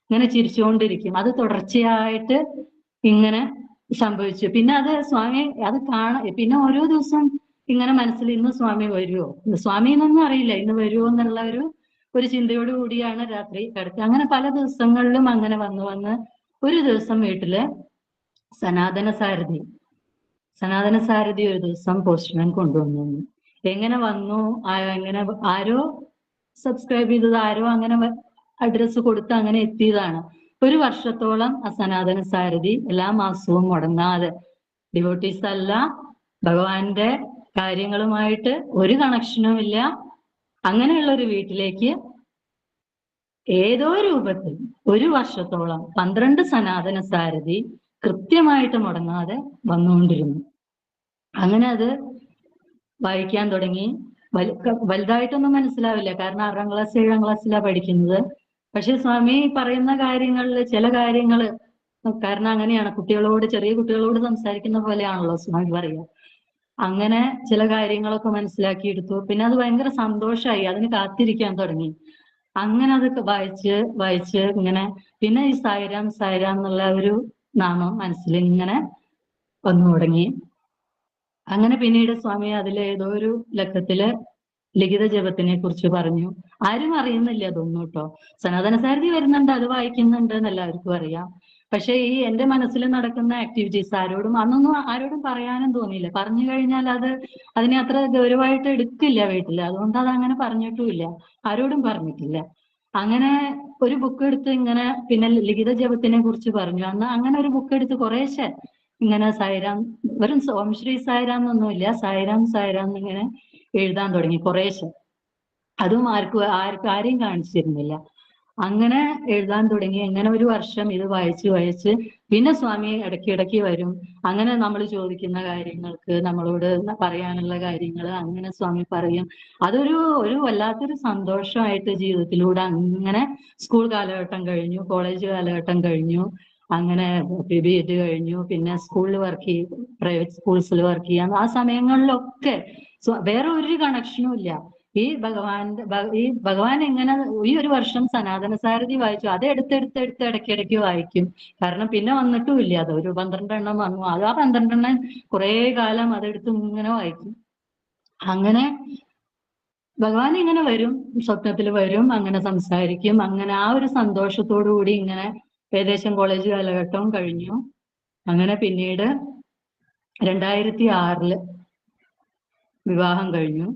ഇങ്ങനെ ചിരിച്ചുകൊണ്ടിരിക്കും. അത് തുടർച്ചയായിട്ട് ഇങ്ങനെ സംഭവിച്ചു. പിന്നെ അത് സ്വാമി പിന്നെ ഓരോ ദിവസം ഇങ്ങനെ മനസ്സിൽ ഇന്ന് സ്വാമി വരുമോ, സ്വാമി എന്നൊന്നും അറിയില്ല, ഇന്ന് വരുമോ എന്നുള്ള ഒരു ചിന്തയോട് കൂടിയാണ് രാത്രി കിടക്കുക. അങ്ങനെ പല ദിവസങ്ങളിലും അങ്ങനെ വന്ന് ഒരു ദിവസം വീട്ടില് സനാതന സാരഥി ഒരു ദിവസം പോസ്റ്റ്മാൻ കൊണ്ടുവന്നു. എങ്ങനെ വന്നു, എങ്ങനെ ആരോ സബ്സ്ക്രൈബ് ചെയ്തത്, ആരോ അങ്ങനെ അഡ്രസ്സ് കൊടുത്ത് അങ്ങനെ എത്തിയതാണ്. 1 വർഷത്തോളം ആ സനാതന സാരഥി എല്ലാ മാസവും മുടങ്ങാതെ, ഡിവോട്ടീസ് അല്ല, ഭഗവാന്റെ കാര്യങ്ങളുമായിട്ട് ഒരു കണക്ഷനും ഇല്ല, അങ്ങനെയുള്ള ഒരു വീട്ടിലേക്ക് ഏതോ രൂപത്തിൽ 1 വർഷത്തോളം 12 സനാതന സാരഥി കൃത്യമായിട്ട് മുടങ്ങാതെ വന്നുകൊണ്ടിരുന്നു. അങ്ങനെ അത് വായിക്കാൻ തുടങ്ങി. വലുതായിട്ടൊന്നും മനസ്സിലാവില്ല, കാരണം 6ാം ക്ലാസ് 7ാം ക്ലാസ്സിലാണ് പഠിക്കുന്നത്. പക്ഷെ സ്വാമി പറയുന്ന കാര്യങ്ങളിൽ ചില കാര്യങ്ങൾ, കാരണം അങ്ങനെയാണ്, ചെറിയ കുട്ടികളോട് സംസാരിക്കുന്ന പോലെയാണല്ലോ സ്വാമി പറയുക. അങ്ങനെ ചില കാര്യങ്ങളൊക്കെ മനസ്സിലാക്കിയെടുത്തു. പിന്നെ അത് ഭയങ്കര സന്തോഷമായി, അതിന് കാത്തിരിക്കാൻ തുടങ്ങി. അങ്ങനെ അത് വായിച്ച് ഇങ്ങനെ പിന്നെ ഈ സായിരാം എന്നുള്ള ഒരു നാമം മനസ്സിൽ ഇങ്ങനെ വന്നു തുടങ്ങി. അങ്ങനെ പിന്നീട് സ്വാമി ഏതോ ഒരു ലക്കത്തില് ലിഖിത ജപത്തിനെ കുറിച്ച് പറഞ്ഞു. ആരും അറിയുന്നില്ല അതൊന്നും കേട്ടോ. സനാതന സാരഥി വരുന്നുണ്ട്, അത് വായിക്കുന്നുണ്ട് എന്ന് എല്ലാവർക്കും അറിയാം. പക്ഷെ ഈ എൻ്റെ മനസ്സിൽ നടക്കുന്ന ആക്ടിവിറ്റീസ് ആരോടും പറയാനും തോന്നിയില്ല. പറഞ്ഞു കഴിഞ്ഞാൽ അതിനെ അത്ര ഗൗരവമായിട്ട് എടുക്കില്ല വീട്ടില്, അതുകൊണ്ട് അത് അങ്ങനെ പറഞ്ഞിട്ടുമില്ല, ആരോടും പറഞ്ഞിട്ടില്ല. അങ്ങനെ ഒരു ബുക്ക് എടുത്ത് ഇങ്ങനെ പിന്നെ ലിഖിത ജപത്തിനെ കുറിച്ച് പറഞ്ഞു. അങ്ങനെ ഒരു ബുക്ക് എടുത്ത് കുറേശ്ശെ ഇങ്ങനെ സായിരാം, വെറും ഓം ശ്രീ സായിരാം എന്നൊന്നുമില്ല, സായിരാം ഇങ്ങനെ എഴുതാൻ തുടങ്ങി കുറേശ്ശെ. അതും ആരെയും കാണിച്ചിരുന്നില്ല. അങ്ങനെ എഴുതാൻ തുടങ്ങി. അങ്ങനെ 1 വർഷം ഇത് വായിച്ച് പിന്നെ സ്വാമി ഇടയ്ക്കിടയ്ക്ക് വരും. അങ്ങനെ നമ്മൾ ചോദിക്കുന്ന കാര്യങ്ങൾക്ക്, നമ്മളോട് പറയാനുള്ള കാര്യങ്ങൾ അങ്ങനെ സ്വാമി പറയും. അതൊരു വല്ലാത്തൊരു സന്തോഷമായിട്ട് ജീവിതത്തിലൂടെ അങ്ങനെ സ്കൂൾ കാലഘട്ടം കഴിഞ്ഞു, കോളേജ് കാലഘട്ടം കഴിഞ്ഞു, അങ്ങനെ BEd കഴിഞ്ഞു, പിന്നെ സ്കൂളിൽ വർക്ക് ചെയ്യും, പ്രൈവറ്റ് സ്കൂൾസിൽ വർക്ക് ചെയ്യാം. ആ സമയങ്ങളിലൊക്കെ വേറെ ഒരു കണക്ഷനും ഇല്ല. ഈ ഭഗവാൻ എങ്ങനെ ഈ 1 വർഷം സനാതന സാരഥി വായിച്ചു, അത് എടുത്ത് ഇടയ്ക്കിടയ്ക്ക് വായിക്കും. കാരണം പിന്നെ വന്നിട്ടുമില്ല, അത് ഒരു 12 എണ്ണം വന്നു. ആ 12 എണ്ണം കുറെ കാലം അതെടുത്ത് ഇങ്ങനെ വായിക്കും. അങ്ങനെ ഭഗവാൻ ഇങ്ങനെ വരും, സ്വപ്നത്തിൽ വരും, അങ്ങനെ സംസാരിക്കും. അങ്ങനെ ആ ഒരു സന്തോഷത്തോടു കൂടി ഇങ്ങനെ ഏകദേശം കോളേജ് കാലഘട്ടവും കഴിഞ്ഞു. അങ്ങനെ പിന്നീട് 2006 വിവാഹം കഴിഞ്ഞു.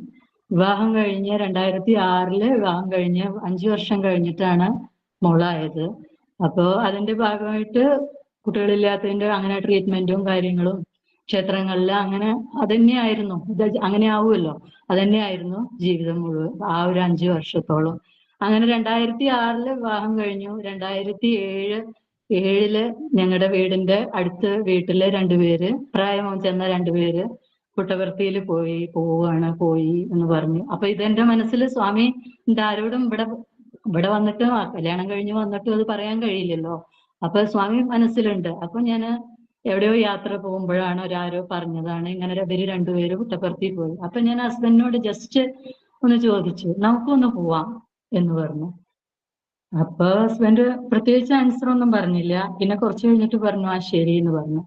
2006 വിവാഹം കഴിഞ്ഞ് 5 വർഷം കഴിഞ്ഞിട്ടാണ് മോളായത്. അപ്പോൾ അതിന്റെ ഭാഗമായിട്ട് കുട്ടികളില്ലാത്തതിന്റെ അങ്ങനെ ട്രീറ്റ്മെന്റും കാര്യങ്ങളും ക്ഷേത്രങ്ങളിൽ അങ്ങനെ അതന്നെയായിരുന്നു. അങ്ങനെ ആവുമല്ലോ, അതന്നെയായിരുന്നു ജീവിതം മുഴുവൻ ആ ഒരു 5 വർഷത്തോളം. അങ്ങനെ 2006 വിവാഹം കഴിഞ്ഞു. 2007 ഞങ്ങളുടെ വീടിന്റെ അടുത്ത് വീട്ടിലെ 2 പേര്, പ്രായം ചെന്ന 2 പേര് പുട്ടപർത്തിയിൽ പോയി എന്ന് പറഞ്ഞു. അപ്പൊ ഇതെന്റെ മനസ്സിൽ സ്വാമി ആരോടും ഇവിടെ വന്നിട്ട് കല്യാണം കഴിഞ്ഞ് വന്നിട്ട് അത് പറയാൻ കഴിയില്ലല്ലോ. അപ്പൊ സ്വാമി മനസ്സിലുണ്ട്. അപ്പൊ ഞാൻ എവിടെയോ യാത്ര പോകുമ്പോഴാണ് ആരോ പറഞ്ഞതാണ് ഇങ്ങനെ ഇവര് 2 പേര് പുട്ടപ്പുറത്തിൽ പോയി. അപ്പൊ ഞാൻ ഹസ്ബൻഡിനോട് ജസ്റ്റ് ഒന്ന് ചോദിച്ചു, നമുക്കൊന്ന് പോവാം എന്ന് പറഞ്ഞു. അപ്പൊ ഹസ്ബൻഡ് പ്രത്യേകിച്ച് ആൻസർ ഒന്നും പറഞ്ഞില്ല. പിന്നെ കുറച്ച് കഴിഞ്ഞിട്ട് പറഞ്ഞു ആ ശരി എന്ന് പറഞ്ഞു.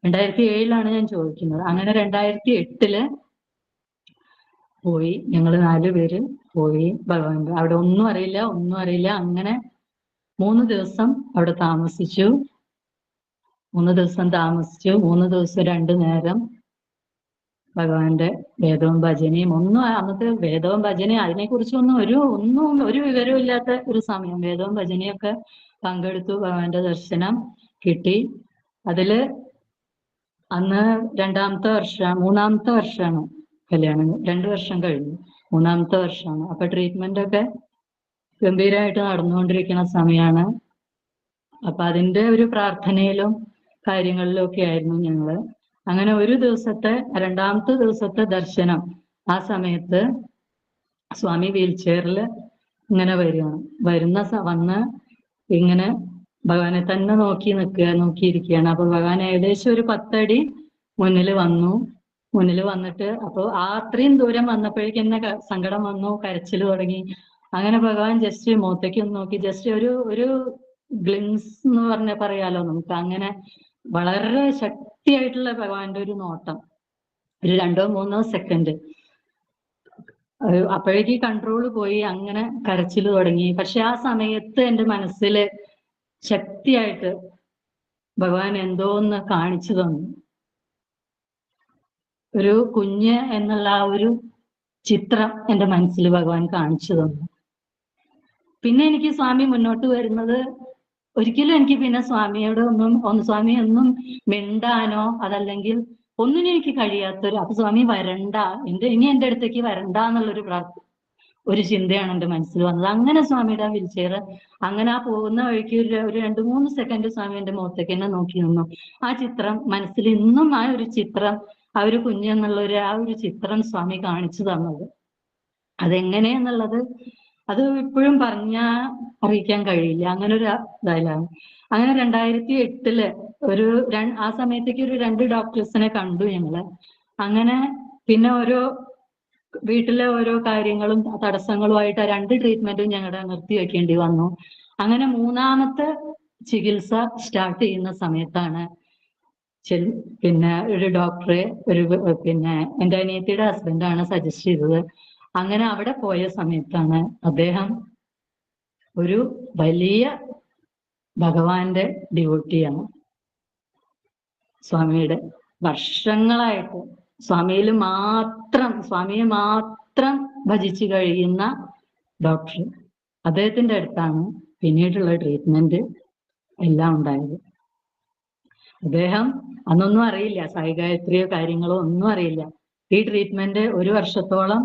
2007 ഞാൻ ചോദിക്കുന്നത്. അങ്ങനെ 2008 പോയി. ഞങ്ങൾ 4 പേര് പോയി ഭഗവാന്റെ അവിടെ. ഒന്നും അറിയില്ല. അങ്ങനെ 3 ദിവസം അവിടെ താമസിച്ചു. 3 ദിവസം 2 നേരം ഭഗവാന്റെ വേദവും ഭജനയും. അന്നത്തെ വേദവും ഭജനയും അതിനെക്കുറിച്ചൊന്നും ഒരു വിവരവും ഇല്ലാത്ത ഒരു സമയം. വേദവും ഭജനയൊക്കെ പങ്കെടുത്തു. ഭഗവാന്റെ ദർശനം കിട്ടി. അതില് അന്ന് 3-ാമത്തെ വർഷമാണ് കല്യാണം. 2 വർഷം കഴിഞ്ഞു, 3-ാമത്തെ വർഷമാണ്. അപ്പൊ ട്രീറ്റ്മെന്റ് ഒക്കെ ഗംഭീരമായിട്ട് നടന്നുകൊണ്ടിരിക്കുന്ന സമയമാണ്. അപ്പൊ അതിന്റെ ഒരു പ്രാർത്ഥനയിലും കാര്യങ്ങളിലും ഒക്കെ ആയിരുന്നു ഞങ്ങള്. അങ്ങനെ ഒരു ദിവസത്തെ 2-ാമത്തെ ദിവസത്തെ ദർശനം ആ സമയത്ത് സ്വാമി വീൽ ചെയറിൽ ഇങ്ങനെ വന്ന് ഇങ്ങനെ ഭഗവാനെ തന്നെ നോക്കിയിരിക്കുകയാണ്. അപ്പൊ ഭഗവാൻ ഏകദേശം ഒരു 10 അടി മുന്നിൽ വന്നിട്ട് അപ്പൊ അത്രയും ദൂരം വന്നപ്പോഴേക്കും എന്നെ സങ്കടം വന്നു, കരച്ചിൽ തുടങ്ങി. അങ്ങനെ ഭഗവാൻ ജസ്റ്റ് മുഖത്തേക്ക് ഒന്ന് നോക്കി, ജസ്റ്റ് ഒരു ഗ്ലിംസ് എന്ന് പറയാലോ നമുക്ക്. അങ്ങനെ വളരെ ശക്തിയായിട്ടുള്ള ഭഗവാന്റെ ഒരു നോട്ടം, ഒരു 2-3 സെക്കൻഡ്. അപ്പോഴേക്ക് കൺട്രോൾ പോയി, അങ്ങനെ കരച്ചിൽ തുടങ്ങി. പക്ഷെ ആ സമയത്ത് എൻ്റെ മനസ്സിൽ ശക്തിയായിട്ട് ഭഗവാൻ എന്തോന്ന് കാണിച്ചു തന്നു. ഒരു കുഞ്ഞ് എന്നുള്ള ആ ഒരു ചിത്രം എൻ്റെ മനസ്സിൽ ഭഗവാൻ കാണിച്ചു തന്നു. പിന്നെ എനിക്ക് സ്വാമി മുന്നോട്ട് വരുന്നത് ഒരിക്കലും എനിക്ക് പിന്നെ സ്വാമിയോട് സ്വാമി ഒന്നും മിണ്ടാനോ അതല്ലെങ്കിൽ ഒന്നിനും എനിക്ക് കഴിയാത്തൊരു. അപ്പൊ സ്വാമി വരണ്ട, ഇനി എൻ്റെ അടുത്തേക്ക് വരണ്ട എന്നുള്ളൊരു ചിന്തയാണ് എൻ്റെ മനസ്സിൽ വന്നത്. അങ്ങനെ സ്വാമിയുടെ വീൽചെയർ അങ്ങനെ ആ പോകുന്ന വഴിക്ക് ഒരു 2-3 സെക്കൻഡ് സ്വാമി എൻ്റെ മുഖത്തേക്ക് തന്നെ നോക്കി നിന്നു. ആ ചിത്രം മനസ്സിൽ ഇന്നും ആ ഒരു ചിത്രം, ആ ഒരു കുഞ്ഞെന്നുള്ള ആ ഒരു ചിത്രം സ്വാമി കാണിച്ചു തന്നത്. അതെങ്ങനെയെന്നുള്ളത് അത് ഇപ്പോഴും അറിയിക്കാൻ കഴിയില്ല. അങ്ങനെ ഒരു ഇതായാലാണ്. അങ്ങനെ 2008 ആ സമയത്തേക്ക് ഒരു 2 ഡോക്ടേഴ്സിനെ കണ്ടു ഞങ്ങള്. അങ്ങനെ പിന്നെ വീട്ടിലെ ഓരോ കാര്യങ്ങളും തടസ്സങ്ങളുമായിട്ട് ആ 2 ട്രീറ്റ്മെന്റും ഞങ്ങളുടെ നിർത്തി വെക്കേണ്ടി വന്നു. അങ്ങനെ 3-ാമത്തെ ചികിത്സ സ്റ്റാർട്ട് ചെയ്യുന്ന സമയത്താണ് പിന്നെ ഒരു ഡോക്ടറെ പിന്നെ എൻ്റെ അനിയത്തിയുടെ ഹസ്ബൻഡാണ് സജസ്റ്റ് ചെയ്തത്. അങ്ങനെ അവിടെ പോയ സമയത്താണ് അദ്ദേഹം ഒരു വലിയ ഭഗവാന്റെ ഡിവോട്ടിയാണ്. സ്വാമിയുടെ വർഷങ്ങളായിട്ട് സ്വാമിയെ മാത്രം ഭജിച്ചു കഴിയുന്ന ഡോക്ടർ. അദ്ദേഹത്തിന്റെ അടുത്താണ് പിന്നീടുള്ള ട്രീറ്റ്മെന്റ് എല്ലാം ഉണ്ടായത്. അദ്ദേഹം അന്നൊന്നും അറിയില്ല, സായിഗായത്രിയോ കാര്യങ്ങളോ ഒന്നും അറിയില്ല. ഈ ട്രീറ്റ്മെന്റ് 1 വർഷത്തോളം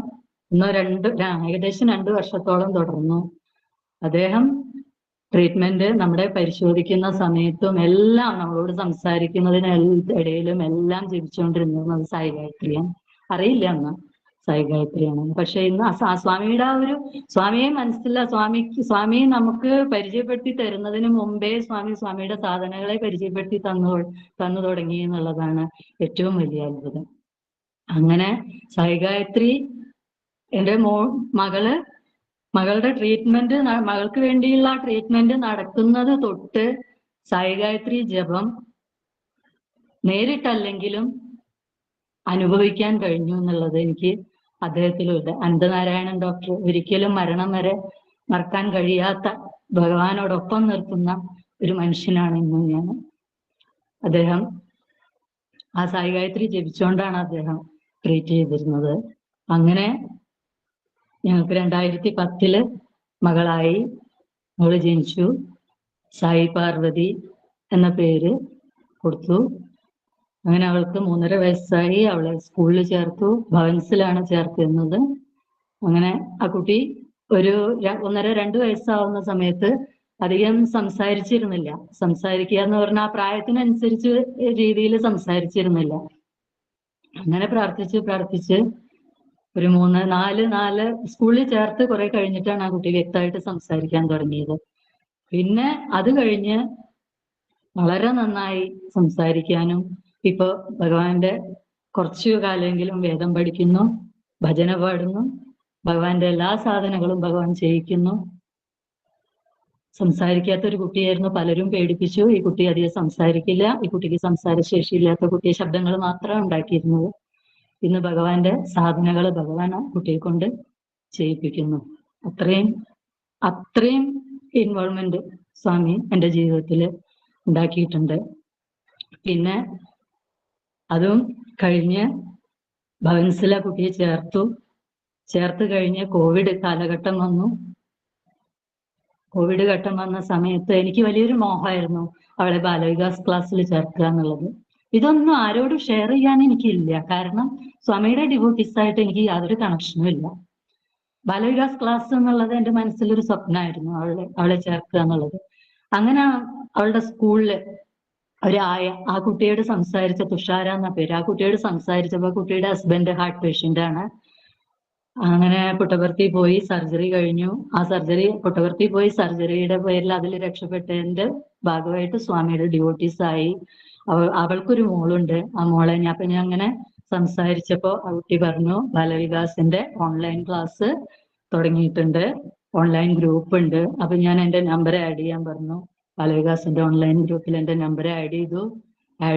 ഏകദേശം 2 വർഷത്തോളം തുടർന്നു. അദ്ദേഹം ട്രീറ്റ്മെന്റ് നമ്മളെ പരിശോധിക്കുന്ന സമയത്തും എല്ലാം നമ്മളോട് സംസാരിക്കുന്നതിനിടയിലും എല്ലാം ജപിച്ചുകൊണ്ടിരുന്നത് സായിഗായത്രിയാണ്. അറിയില്ല അന്ന് സായിഗായത്രിയാണ്. പക്ഷെ ഇന്ന് സ്വാമിയുടെ ആ ഒരു സ്വാമിയെ മനസ്സില്ല. സ്വാമിയെ നമുക്ക് പരിചയപ്പെടുത്തി തരുന്നതിന് മുമ്പേ സ്വാമിയുടെ സാധനകളെ പരിചയപ്പെടുത്തി തന്നു തുടങ്ങി എന്നുള്ളതാണ് ഏറ്റവും വലിയ അത്ഭുതം. അങ്ങനെ സായിഗായത്രി എൻ്റെ മകളുടെ ട്രീറ്റ്മെന്റ്, മകൾക്ക് വേണ്ടിയുള്ള ട്രീറ്റ്മെന്റ് നടക്കുന്നത് തൊട്ട് സായിഗായത്രി ജപം നേരിട്ടല്ലെങ്കിലും അനുഭവിക്കാൻ കഴിഞ്ഞു എന്നുള്ളത് എനിക്ക് അദ്ദേഹത്തിലുണ്ട്. അനന്തനാരായണൻ ഡോക്ടർ ഒരിക്കലും മരണം വരെ മറക്കാൻ കഴിയാത്ത, ഭഗവാനോടൊപ്പം നിർത്തുന്ന ഒരു മനുഷ്യനാണ് ഇന്നും ഞാൻ. അദ്ദേഹം ആ സായിഗായത്രി ജപിച്ചുകൊണ്ടാണ് അദ്ദേഹം ട്രീറ്റ് ചെയ്തിരുന്നത്. അങ്ങനെ ഞങ്ങൾക്ക് 2010 മകളായി. അവള് ജനിച്ചു. സായി പാർവതി എന്ന പേര് കൊടുത്തു. അങ്ങനെ അവൾക്ക് 3.5 വയസ്സായി. അവളെ സ്കൂളിൽ ചേർത്തു. ഭവൻസിലാണ് ചേർത്തിരുന്നത്. അങ്ങനെ ആ കുട്ടി ഒരു 1.5-2 വയസ്സാവുന്ന സമയത്ത് അധികം സംസാരിച്ചിരുന്നില്ല. സംസാരിക്കുക എന്ന് പറഞ്ഞാൽ ആ പ്രായത്തിനനുസരിച്ച് രീതിയിൽ സംസാരിച്ചിരുന്നില്ല. അങ്ങനെ പ്രാർത്ഥിച്ച് ഒരു 3-4 സ്കൂളിൽ ചേർത്ത് കുറെ കഴിഞ്ഞിട്ടാണ് ആ കുട്ടി വ്യക്തമായിട്ട് സംസാരിക്കാൻ തുടങ്ങിയത്. പിന്നെ അത് കഴിഞ്ഞ് വളരെ നന്നായി സംസാരിക്കാനും ഇപ്പൊ ഭഗവാന്റെ കുറച്ചു കാലമെങ്കിലും വേദം പഠിക്കുന്നു, ഭജന പാടുന്നു, ഭഗവാന്റെ എല്ലാ സാധനങ്ങളും ഭഗവാൻ ചെയ്യിക്കുന്നു. സംസാരിക്കാത്ത ഒരു കുട്ടിയായിരുന്നു. പലരും പേടിപ്പിച്ചു, ഈ കുട്ടി അധികം സംസാരിക്കില്ല, ഈ കുട്ടിക്ക് സംസാരശേഷിയില്ലാത്ത കുട്ടിയെ ശബ്ദങ്ങൾ മാത്രമാണ് ഉണ്ടാക്കിയിരുന്നത്. ഇന്ന് ഭഗവാന്റെ സാധനകൾ ഭഗവാൻ കുട്ടിയെ കൊണ്ട് ചെയ്യിപ്പിക്കുന്നു. അത്രയും ഇൻവോൾവ്മെന്റ് സ്വാമി എൻ്റെ ജീവിതത്തിൽ ഉണ്ടാക്കിയിട്ടുണ്ട്. പിന്നെ അതും കഴിഞ്ഞ് ഭവൻസിലെ കുട്ടിയെ ചേർത്ത് കഴിഞ്ഞ് കോവിഡ് കാലഘട്ടം വന്നു. കോവിഡ് ഘട്ടം വന്ന സമയത്ത് എനിക്ക് വലിയൊരു മോഹമായിരുന്നു അവളെ ബാലവികാസ് ക്ലാസ്സിൽ ചേർക്കുക എന്നുള്ളത്. ഇതൊന്നും ആരോടും ഷെയർ ചെയ്യാൻ എനിക്കില്ല. കാരണം സ്വാമിയുടെ ഡിവോട്ടീസായിട്ട് എനിക്ക് യാതൊരു കണക്ഷനും ഇല്ല. ബാലവികാസ് ക്ലാസ് എന്നുള്ളത് എൻ്റെ മനസ്സിലൊരു സ്വപ്നമായിരുന്നു, അവളെ ചേർക്കുക എന്നുള്ളത്. അങ്ങനെ അവളുടെ സ്കൂളില് ആ കുട്ടിയോട് സംസാരിച്ച തുഷാര എന്ന പേര്. ആ കുട്ടിയോട് സംസാരിച്ചപ്പോൾ കുട്ടിയുടെ ഹസ്ബൻഡ് ഹാർട്ട് പേഷ്യന്റ് ആണ്. അങ്ങനെ പുട്ടപർത്തി പോയി സർജറി കഴിഞ്ഞു. പുട്ടപർത്തി പോയി സർജറിയുടെ പേരിൽ അതിൽ രക്ഷപ്പെട്ടതിന്റെ ഭാഗമായിട്ട് സ്വാമിയുടെ ഡിവോട്ടീസ് ആയി. അവൾക്കൊരു മോളുണ്ട്. ആ മോളെ ഞാൻ അങ്ങനെ സംസാരിച്ചപ്പോ ആ കുട്ടി പറഞ്ഞു, ബാലവികാസിന്റെ ഓൺലൈൻ ക്ലാസ് തുടങ്ങിയിട്ടുണ്ട്, ഓൺലൈൻ ഗ്രൂപ്പ് ഉണ്ട്. അപ്പൊ ഞാൻ എൻ്റെ നമ്പർ ആഡ് ചെയ്യാൻ പറഞ്ഞു. ബാലവികാസിന്റെ ഓൺലൈൻ ഗ്രൂപ്പിൽ എൻ്റെ നമ്പർ ആഡ്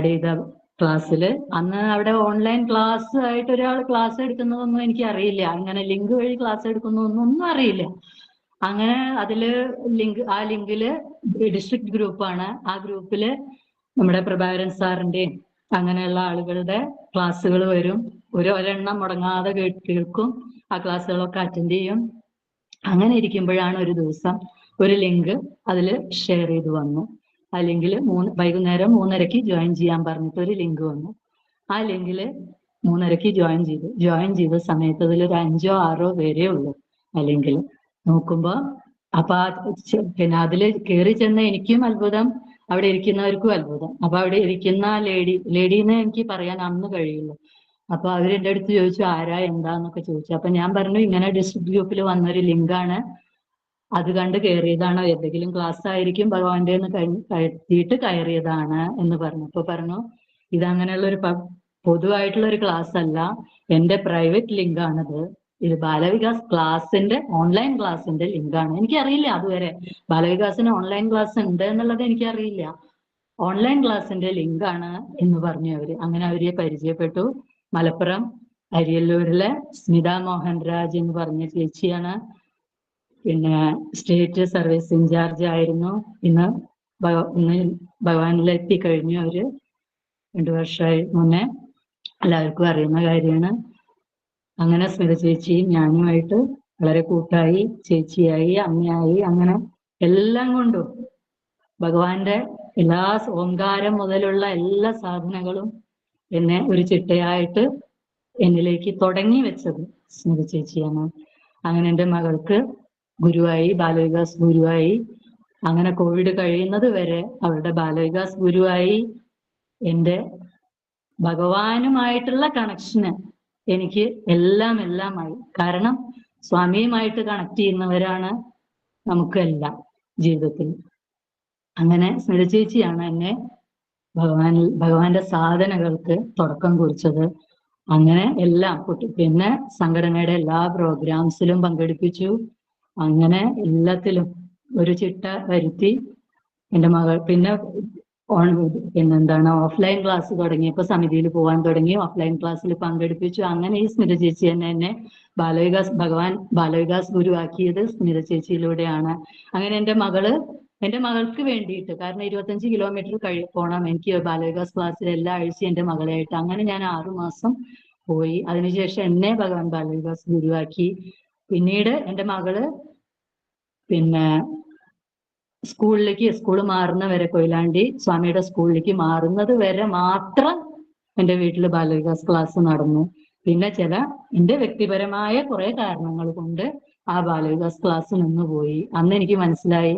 ചെയ്ത ക്ലാസ്സിൽ അന്ന് അവിടെ ഓൺലൈൻ ക്ലാസ് ആയിട്ട് ഒരാൾ ക്ലാസ് എടുക്കുന്നതൊന്നും എനിക്ക് അറിയില്ല. അങ്ങനെ ലിങ്ക് വഴി ക്ലാസ് എടുക്കുന്നതൊന്നും അറിയില്ല. അങ്ങനെ ആ ലിങ്കില് ഡിസ്ട്രിക്ട് ഗ്രൂപ്പാണ്. ആ ഗ്രൂപ്പില് നമ്മുടെ പ്രഭാകരൻ സാറിന്റെയും അങ്ങനെയുള്ള ആളുകളുടെ ക്ലാസ്സുകൾ വരും. ഒരെണ്ണം മുടങ്ങാതെ കേൾക്കും. ആ ക്ലാസ്സുകളൊക്കെ അറ്റൻഡ് ചെയ്യും. അങ്ങനെ ഇരിക്കുമ്പോഴാണ് ഒരു ദിവസം ഒരു ലിങ്ക് അതിൽ ഷെയർ ചെയ്ത് വന്നു. ആ ലിങ്കിൽ വൈകുന്നേരം 3:30 ജോയിൻ ചെയ്യാൻ പറഞ്ഞിട്ട് ഒരു ലിങ്ക് വന്നു. ആ ലിങ്കിൽ 3:30 ജോയിൻ ചെയ്ത സമയത്ത് അതിലൊരു 5-6 പേരേ ഉള്ളൂ. അല്ലെങ്കിൽ നോക്കുമ്പോ അപ്പൊ പിന്നെ അതിൽ കയറി ചെന്ന എനിക്കും അത്ഭുതം, അവിടെ ഇരിക്കുന്നവർക്കും അത്ഭുതം. അപ്പൊ അവിടെ ഇരിക്കുന്ന ലേഡീനെ എനിക്ക് പറയാൻ അന്ന് കഴിയുള്ളൂ. അപ്പൊ അവരെന്റെ അടുത്ത് ചോദിച്ചു ആരാ എന്താന്നൊക്കെ ചോദിച്ചു. അപ്പൊ ഞാൻ പറഞ്ഞു ഇങ്ങനെ ഡിസ്ട്രിക്ട് ഗ്രൂപ്പിൽ വന്നൊരു ലിങ്കാണ്, അത് കണ്ട് കയറിയതാണ്, എന്തെങ്കിലും ക്ലാസ് ആയിരിക്കും ഭഗവാന്റെ കയറ്റിയിട്ട് കയറിയതാണ് എന്ന് പറഞ്ഞു. അപ്പൊ പറഞ്ഞു ഇതങ്ങനെയുള്ള ഒരു പൊതുവായിട്ടുള്ള ഒരു ക്ലാസ് അല്ല, എന്റെ പ്രൈവറ്റ് ലിങ്കാണിത്. ഇത് ബാലവികാസ് ക്ലാസിന്റെ ഓൺലൈൻ ക്ലാസിന്റെ ലിങ്കാണ്. എനിക്കറിയില്ല അതുവരെ ബാലവികാസിന് ഓൺലൈൻ ക്ലാസ് ഉണ്ട് എന്നുള്ളത് എനിക്കറിയില്ല. ഓൺലൈൻ ക്ലാസിന്റെ ലിങ്കാണ് എന്ന് പറഞ്ഞു അവര്. അങ്ങനെ അവരെ പരിചയപ്പെട്ടു. മലപ്പുറം അരിയല്ലൂരിലെ സ്മിത മോഹൻരാജ് എന്ന് പറഞ്ഞ ചേച്ചിയാണ്. പിന്നെ സ്റ്റേറ്റ് സർവീസ് ഇൻചാർജ് ആയിരുന്നു. ഇന്ന് ഭഗവാനിലെത്തി കഴിഞ്ഞു അവര്. 2 വർഷമായി മുന്നേ. എല്ലാവർക്കും അറിയുന്ന കാര്യമാണ്. അങ്ങനെ സ്മിത ചേച്ചിയും ഞാനുമായിട്ട് വളരെ കൂട്ടായി, ചേച്ചിയായി, അമ്മയായി, അങ്ങനെ എല്ലാം കൊണ്ടും ഭഗവാന്റെ എല്ലാ ഓങ്കാരം മുതലുള്ള എല്ലാ സാധനങ്ങളും എന്നെ ഒരു ചിട്ടയായിട്ട് എന്നിലേക്ക് തുടങ്ങി വെച്ചത് സ്മിത ചേച്ചിയാണ്. അങ്ങനെ എൻ്റെ മകൾക്ക് ഗുരുവായി, ബാലവികാസ് ഗുരുവായി. അങ്ങനെ കോവിഡ് കഴിയുന്നത് വരെ അവരുടെ ബാലവികാസ് ഗുരുവായി. എൻ്റെ ഭഗവാനുമായിട്ടുള്ള കണക്ഷന് എനിക്ക് എല്ലാമായി. കാരണം സ്വാമിയുമായിട്ട് കണക്ട് ചെയ്യുന്നവരാണ് നമുക്കെല്ലാം ജീവിതത്തിൽ. അങ്ങനെ സ്മിത ചേച്ചിയാണ് എന്നെ ഭഗവാന്റെ സാധനകൾക്ക് തുടക്കം കുറിച്ചത്. അങ്ങനെ എല്ലാം പിന്നെ സംഘടനയുടെ എല്ലാ പ്രോഗ്രാംസിലും പങ്കെടുപ്പിച്ചു. അങ്ങനെ എല്ലാത്തിലും ഒരു ചിട്ട വരുത്തി. എൻ്റെ മകൾ പിന്നെന്താണ് ഓഫ്ലൈൻ ക്ലാസ് തുടങ്ങിയപ്പോൾ സമിതിയിൽ പോകാൻ തുടങ്ങി. ഓഫ്ലൈൻ ക്ലാസ്സിൽ പങ്കെടുപ്പിച്ചു. അങ്ങനെ ഈ സ്മിത ചേച്ചി എന്നെ ബാലവികാസ് ഗുരുവാക്കിയത് സ്മിത ചേച്ചിയിലൂടെയാണ്. അങ്ങനെ എൻ്റെ മകൾക്ക് വേണ്ടിയിട്ട്, കാരണം 25 കിലോമീറ്റർ പോകണം എനിക്ക് ബാലവികാസ് ക്ലാസ്സിൽ എല്ലാ ആഴ്ചയും എൻ്റെ മകളെയായിട്ട്. അങ്ങനെ ഞാൻ 6 മാസം പോയി. അതിനുശേഷം എന്നെ ഭഗവാൻ ബാലവികാസ് ഗുരുവാക്കി. പിന്നീട് എൻ്റെ മകള് സ്കൂൾ മാറുന്ന വരെ, കൊയിലാണ്ടി സ്വാമിയുടെ സ്കൂളിലേക്ക് മാറുന്നത് വരെ മാത്രം എൻ്റെ വീട്ടിൽ ബാലവികാസ് ക്ലാസ് നടന്നു. പിന്നെ എൻ്റെ വ്യക്തിപരമായ കുറെ കാരണങ്ങൾ കൊണ്ട് ആ ബാലവികാസ് ക്ലാസ് നിന്നുപോയി. അന്ന് എനിക്ക് മനസ്സിലായി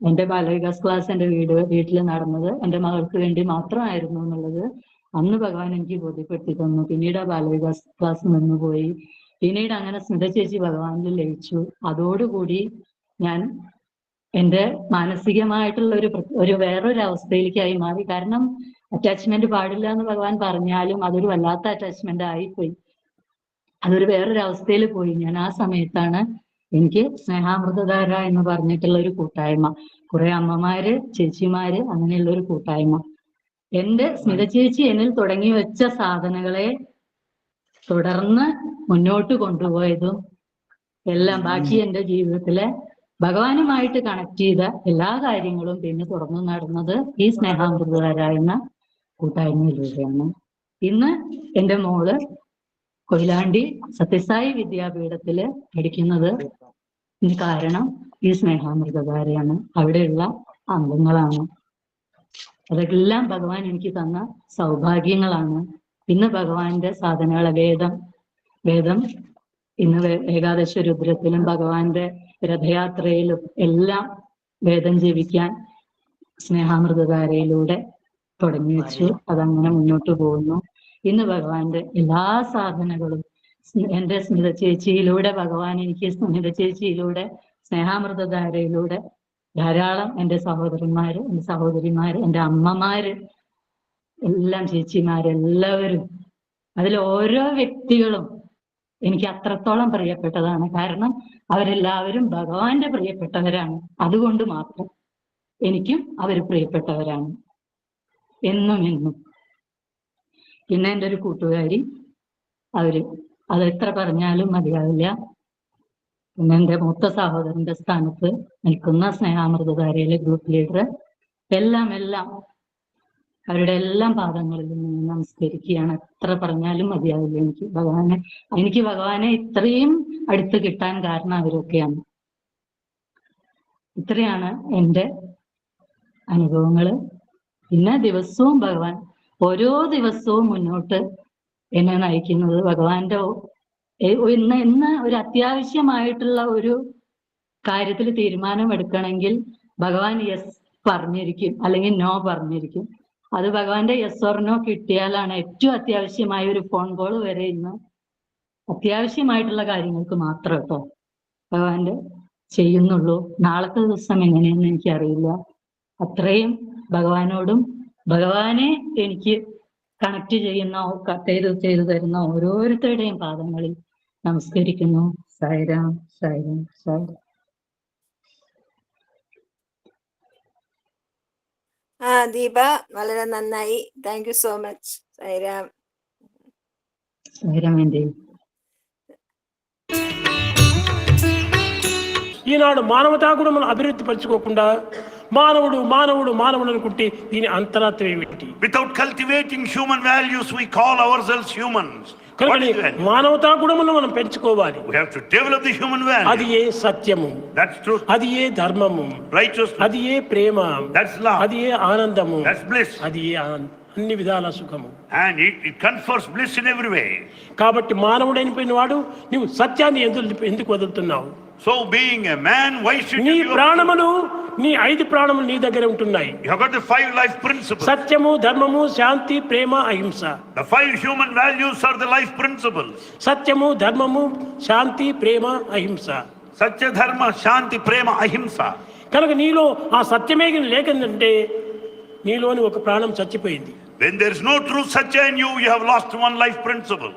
എൻ്റെ ബാലവികാസ് ക്ലാസ് എൻ്റെ വീട്ടിൽ നടന്നത് എൻ്റെ മകൾക്ക് വേണ്ടി മാത്രമായിരുന്നു എന്നുള്ളത്. അന്ന് ഭഗവാൻ എനിക്ക് ബോധ്യപ്പെടുത്തി തന്നു. പിന്നീട് ആ ബാലവികാസ് ക്ലാസ് നിന്നുപോയി. പിന്നീട് അങ്ങനെ സ്മിത ചേച്ചി ഭഗവാനിൽ ലയിച്ചു. അതോടുകൂടി ഞാൻ എൻ്റെ മാനസികമായിട്ടുള്ള ഒരു വേറൊരു അവസ്ഥയിലേക്കായി മാറി. കാരണം അറ്റാച്ച്മെന്റ് പാടില്ല എന്ന് ഭഗവാൻ പറഞ്ഞാലും അതൊരു വല്ലാത്ത അറ്റാച്ച്മെന്റ് ആയിപ്പോയി. അതൊരു വേറൊരു അവസ്ഥയിൽ പോയി. ഞാൻ ആ സമയത്താണ് എനിക്ക് സ്നേഹാമൃതധാര എന്ന് പറഞ്ഞിട്ടുള്ള ഒരു കൂട്ടായ്മ, കുറെ അമ്മമാര്, ചേച്ചിമാര്, അങ്ങനെയുള്ള ഒരു കൂട്ടായ്മ. എൻ്റെ സ്മിത ചേച്ചി എന്നിൽ തുടങ്ങി വെച്ച സാധനകളെ തുടർന്ന് മുന്നോട്ട് കൊണ്ടുപോയതും എല്ലാം ബാക്കി എൻ്റെ ജീവിതത്തിലെ ഭഗവാനുമായിട്ട് കണക്ട് ചെയ്ത എല്ലാ കാര്യങ്ങളും പിന്നെ തുറന്നു നടന്നത് ഈ സ്നേഹാമൃതധാര എന്ന കൂട്ടായ്മയിലൂടെയാണ്. ഇന്ന് എൻ്റെ മോള് കൊയിലാണ്ടി സത്യസായി വിദ്യാപീഠത്തില് പഠിക്കുന്നത് കാരണം ഈ സ്നേഹാമൃതധാരയാണ്, അവിടെയുള്ള അംഗങ്ങളാണ്. അതെല്ലാം ഭഗവാൻ എനിക്ക് തന്ന സൗഭാഗ്യങ്ങളാണ്. ഇന്ന് ഭഗവാന്റെ സാധനകളെ വേദം ഇന്ന് ഏകാദശ രുദ്രത്തിലും ഭഗവാന്റെ രഥയാത്രയിലും എല്ലാം വേദം ജപിക്കാൻ സ്നേഹാമൃതധാരയിലൂടെ തുടങ്ങി വെച്ചു. അതങ്ങനെ മുന്നോട്ട് പോകുന്നു. ഇന്ന് ഭഗവാന്റെ എല്ലാ സാധനങ്ങളും എൻ്റെ സ്മിത ചേച്ചിയിലൂടെ ഭഗവാൻ എനിക്ക് സ്മിത ചേച്ചിയിലൂടെ സ്നേഹാമൃതധാരയിലൂടെ ധാരാളം എൻ്റെ സഹോദരന്മാര്, എൻ്റെ സഹോദരിമാര്, എൻ്റെ അമ്മമാര്, എല്ലാം ചേച്ചിമാരെല്ലാവരും, അതിൽ ഓരോ വ്യക്തികളും എനിക്ക് അത്രത്തോളം പ്രിയപ്പെട്ടതാണ്. കാരണം അവരെല്ലാവരും ഭഗവാന്റെ പ്രിയപ്പെട്ടവരാണ്. അതുകൊണ്ട് മാത്രം എനിക്കും അവർ പ്രിയപ്പെട്ടവരാണ് എന്നും എന്നും. പിന്നെ എൻ്റെ ഒരു കൂട്ടുകാരി, അത് എത്ര പറഞ്ഞാലും മതിയാവില്ല. പിന്നെ എൻ്റെ മൂത്ത സഹോദരന്റെ സ്ഥാനത്ത് നിൽക്കുന്ന സ്നേഹാമൃതധാരയിലെ ഗ്രൂപ്പ് ലീഡർ, എല്ലാം അവരുടെ എല്ലാം പാദങ്ങളിൽ നിന്ന് നമസ്കരിക്കുകയാണ്. എത്ര പറഞ്ഞാലും മതിയാവില്ല. എനിക്ക് ഭഗവാനെ ഇത്രയും അടുത്ത് കിട്ടാൻ കാരണം അവരൊക്കെയാണ്. ഇത്രയാണ് എൻ്റെ അനുഭവങ്ങള്. പിന്നെ ദിവസവും ഭഗവാൻ ഓരോ ദിവസവും മുന്നോട്ട് എന്നെ നയിക്കുന്നത് ഭഗവാന്റെ ഇന്ന് ഒരു അത്യാവശ്യമായിട്ടുള്ള ഒരു കാര്യത്തിൽ തീരുമാനമെടുക്കണമെങ്കിൽ ഭഗവാൻ യെസ് പറഞ്ഞിരിക്കും, അല്ലെങ്കിൽ നോ പറഞ്ഞിരിക്കും. അത് ഭഗവാന്റെ യെസ് ഓർ നോ കിട്ടിയാലാണ് ഏറ്റവും അത്യാവശ്യമായ ഒരു ഫോൺ കോൾ വരെ ഇന്ന് അത്യാവശ്യമായിട്ടുള്ള കാര്യങ്ങൾക്ക് മാത്രം കേട്ടോ ഭഗവാന്റെ ചെയ്യുന്നുള്ളൂ. നാളത്തെ ദിവസം എങ്ങനെയെന്ന് എനിക്കറിയില്ല. അത്രയും ഭഗവാനോടും ഭഗവാനെ എനിക്ക് കണക്ട് ചെയ്തു തരുന്ന ഓരോരുത്തരുടെയും പാദങ്ങളിൽ നമസ്കരിക്കുന്നു. സായിരാം, സായിരാം, സായിരാം. ദീപ, വളരെ നന്നായി. Thank you so much. Sai Ram. Sai Ram എൻ്റെ. ఈనాడు మానవతా గుణములను అభివృద్ధి పరచుకోకుండా మానవుడు కుట్టి దీని అంతరాత్మ ఏమిటి? Without cultivating human values, we call ourselves humans. మానవతా గుణములను మనం పెంచుకోవాలి. We have to develop the human value. అది ఏ సత్యము, that's truth. అది ఏ ధర్మము, righteousness. అది ఏ ప్రేమ, that's love. అది ఏ ఆనందము, that's bliss. అది ఏ అన్ని విధాల సుఖము. And it confers bliss in every way. కాబట్టి మానవుడైన వాడు నీవు సత్యాన్ని ఎందుకు వదులుతున్నావు? So being a man, why should నీ ప్రాణములు, నీ 5 ప్రాణములు నీ దగ్గర ఉంటున్నాయి. You have got the 5 life principles. సత్యము, ధర్మము, శాంతి, ప్రేమ, అహింస. The 5 human values are the life principles. సత్యము, ధర్మము, శాంతి, ప్రేమ, అహింస. Satya, dharma, shanti, prema, ahimsa. కనుక నీలో ఆ సత్యమే లేకంటే నీలోని ఒక ప్రాణం చచ్చిపోయింది. When there is no true satya in you, you have lost one life principle.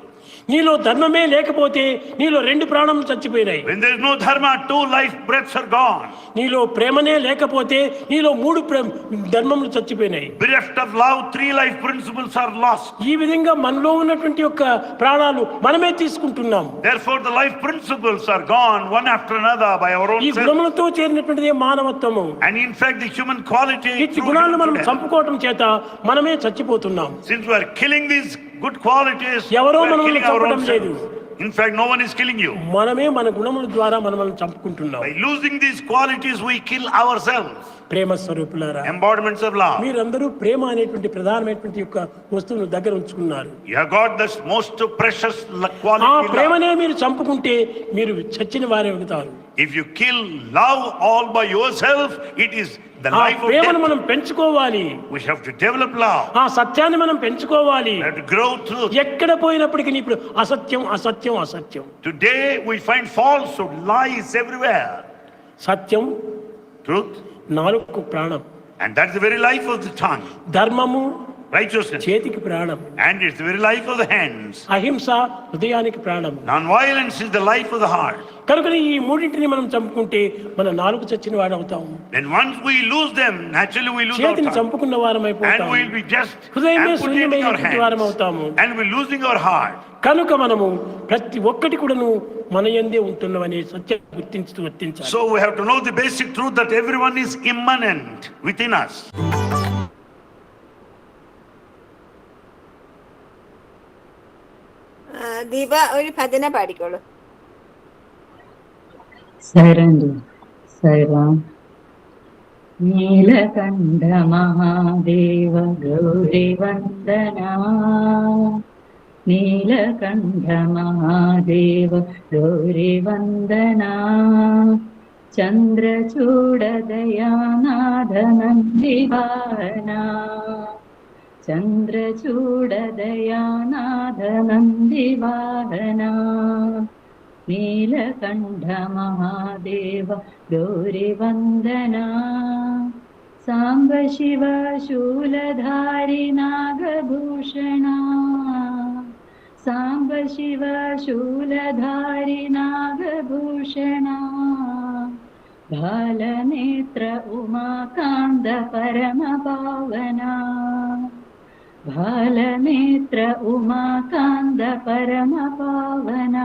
నీలో ధర్మమే లేకపోతే నీలో 2 ప్రాణములు చచ్చిపోయినాయి. When there is no dharma, 2 life breaths are gone. నీలో ప్రేమనే లేకపోతే నీలో 3 ధర్మములు చచ్చిపోయినాయి. Bereft of love, 3 life principles are lost. ఈ విధంగా మనలో ఉన్నటువంటి యొక్క ప్రాణాలు మనమే తీసుకుంటున్నాం. Therefore the life principles are gone one after another by our own ఈ self. గుణములతో చేరినటువంటిదే మానవత్వము. And in fact the human quality, ఈ గుణాలను మనం చంపుకోవడం చేత మనమే చచ్చిపోతున్నాం. Since we are killing these good qualities, ఎవరో we are మనల్ని killing our చంపడం own లేదు. self. In fact, no one is killing you. మనమే మన గుణముల ద్వారా మనల్ని చంపుకుంటున్నాం. By losing these qualities, we kill ourselves. ప్రేమ స్వరూపులారా, Embodiments of love. మీరందరూ ప్రేమ అనేటువంటి ప్రధానమైనటువంటి యొక్క వస్తువును దగ్గర ఉంచుకున్నారు. You have got this most precious ఆ quality. ప్రేమనే మీరు చంపుకుంటే మీరు చచ్చిన వారే అవుతారు. If you kill love all by yourself, it is the ఆ life of ప్రేమను death. మనం పెంచుకోవాలి. We have to develop love. ఆ సత్యాన్ని మనం పెంచుకోవాలి. We have to grow truth. ఎక్కడ పోయినప్పటికీ ఇప్పుడు అసత్యం అసత్యం అసత్యం. Today we find falsehood, lies everywhere. Satyam Truth, నాలుకకు ప్రాణం, and that's the very life of the tongue. ధర్మము Righteousness, చేతికి ప్రాణం, and it's the very life of the hands. అహింస హృదయానికి ప్రాణం. Non-violence is the life of the heart. కనుక ఈ మూడింటిని మనం చంపుకుంటే మన నాలుగు చచ్చిన వాడు అవుతాము. Then once we lose them, naturally we lose our చేతిని tongue. చంపుకున్న వారం And అయిపోతాము. we'll be just హృదయమే amputating our శూన్యమైనటువంటి వారం hands. అవుతాము. And we're losing our heart. కనుక మనము ప్రతి ఒక్కటి కూడాను మన యందే ఉంటున్నవనే సత్యం గుర్తించుతూ వర్తించాలి. So we have to know the basic truth that everyone is immanent within us. Deepa ഒരു ഭജന പാടിക്കോളൂ. സൈറണ്ട് സൈറാം. നീലകണ്ഠ മഹാദേവ ഗൗരി വന്ദന, നീലകണ്ഠ മഹാദേവ ഗൗരി വന്ദന, ചന്ദ്രചൂഡദയാനാഥ നന്ദിവാഹന, ചന്ദ്രചൂഡദയാനാഥ നന്ദിവാഹന, നീലകണ്ഠ മഹാദേവ ഗൗരി വന്ദന, സാംബ ശിവ ശൂലധാരി നാഗഭൂഷണ, സാംബ ശിവ ശൂലധാരി നാഗഭൂഷണ, ബാലനേത്ര ഉമാകാന്ത പരമപാവന, ബാലനേത്ര ഉമാകാന്ത പരമപാവന,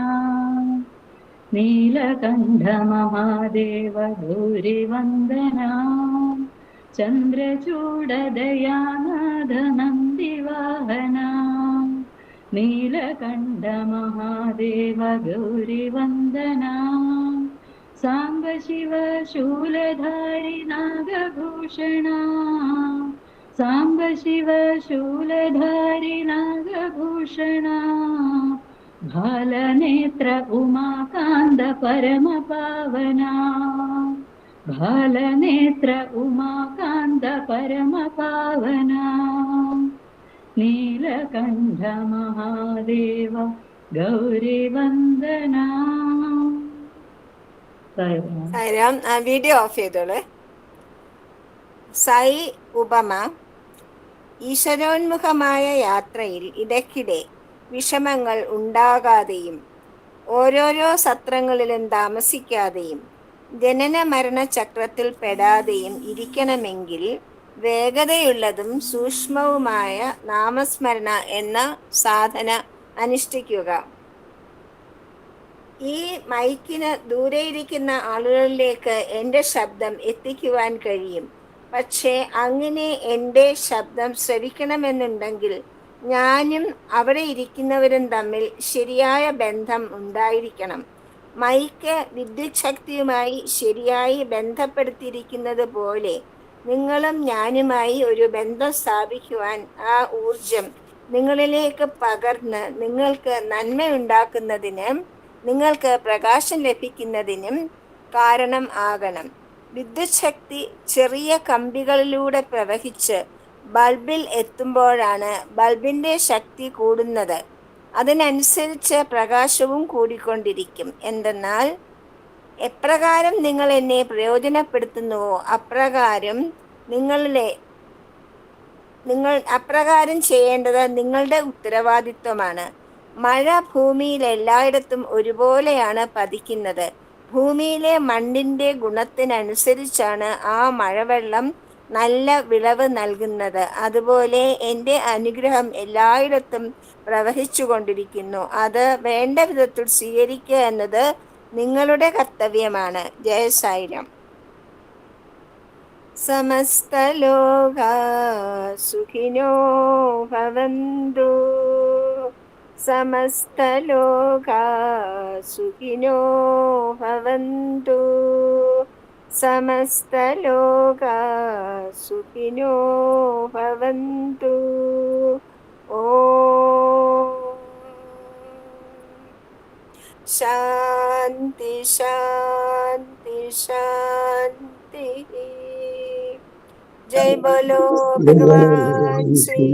നീലകണ്ഠ മഹാദേവ ഗൗരി വന്ദന, ചന്ദ്രചൂഡദയാനാഥ നന്ദിവാഹന, നീലകണ്ഠ മഹാദേവ ഗൗരി വന്ദന, സാംബ ശിവ ശൂലധാരി നാഗഭൂഷണ, സാംബ ശിവ ശൂലധാരി നാഗഭൂഷണ, ബാലനേത്ര ഉമാകാന്ത പരമപാവന, ബാലനേത്ര ഉമാകാന്ത പരമപാവന, നീലകണ്ഠ മഹാദേവ ഗൗരി വന്ദന. സായിരാം, വീഡിയോ ഓഫ് ചെയ്തോളെ. സായി ഉപമ. ഈശ്വരോന്മുഖമായ യാത്രയിൽ ഇടയ്ക്കിടെ വിഷമങ്ങൾ ഉണ്ടാകാതെയും ഓരോരോ സത്രങ്ങളിലും താമസിക്കാതെയും ജനന മരണ ചക്രത്തിൽ പെടാതെയും ഇരിക്കണമെങ്കിൽ വേഗതയുള്ളതും സൂക്ഷ്മവുമായ നാമസ്മരണ എന്ന സാധന അനുഷ്ഠിക്കുക. ഈ മൈക്കിന് ദൂരെയിരിക്കുന്ന ആളുകളിലേക്ക് എൻ്റെ ശബ്ദം എത്തിക്കുവാൻ കഴിയും. പക്ഷേ അങ്ങനെ എൻ്റെ ശബ്ദം ശ്രവിക്കണമെന്നുണ്ടെങ്കിൽ ഞാനും അവിടെ ഇരിക്കുന്നവരും തമ്മിൽ ശരിയായ ബന്ധം ഉണ്ടായിരിക്കണം. മൈക്ക് വിദ്യുത് ശക്തിയുമായി ശരിയായി ബന്ധപ്പെടുത്തിയിരിക്കുന്നത് പോലെ നിങ്ങളും ഞാനുമായി ഒരു ബന്ധം സ്ഥാപിക്കുവാൻ ആ ഊർജം നിങ്ങളിലേക്ക് പകർന്ന് നിങ്ങൾക്ക് നന്മയുണ്ടാക്കുന്നതിനും നിങ്ങൾക്ക് പ്രകാശം ലഭിക്കുന്നതിനും കാരണം ആകണം. വിദ്യുത് ശക്തി ചെറിയ കമ്പികളിലൂടെ പ്രവഹിച്ച് ബൾബിൽ എത്തുമ്പോഴാണ് ബൾബിൻ്റെ ശക്തി കൂടുന്നത്. അതിനനുസരിച്ച് പ്രകാശവും കൂടിക്കൊണ്ടിരിക്കും. എന്തെന്നാൽ എപ്രകാരം നിങ്ങൾ എന്നെ പ്രയോജനപ്പെടുത്തുന്നുവോ അപ്രകാരം ചെയ്യേണ്ടത് നിങ്ങളുടെ ഉത്തരവാദിത്വമാണ്. മഴ ഭൂമിയിൽ എല്ലായിടത്തും ഒരുപോലെയാണ് പതിക്കുന്നത്. ഭൂമിയിലെ മണ്ണിൻ്റെ ഗുണത്തിനനുസരിച്ചാണ് ആ മഴവെള്ളം നല്ല വിളവ് നൽകുന്നത്. അതുപോലെ എൻ്റെ അനുഗ്രഹം എല്ലായിടത്തും പ്രവഹിച്ചു കൊണ്ടിരിക്കുന്നു. അത് വേണ്ട വിധത്തിൽ സ്വീകരിക്കുക എന്നത് നിങ്ങളുടെ കർത്തവ്യമാണ്. ജയ സായിരാം. സമസ്തലോകാ സുഖിനോ ഭവന്തു, സമസ്തലോകാ സുഖിനോ ഭവന്തു. സമസ്തലോകാ സുഖിനോ ഭവന്തു. ഓം ശാന്തി ശാന്തി ശാന്തി. ജയ് ബോലോ ഭഗവാൻ ശ്രീ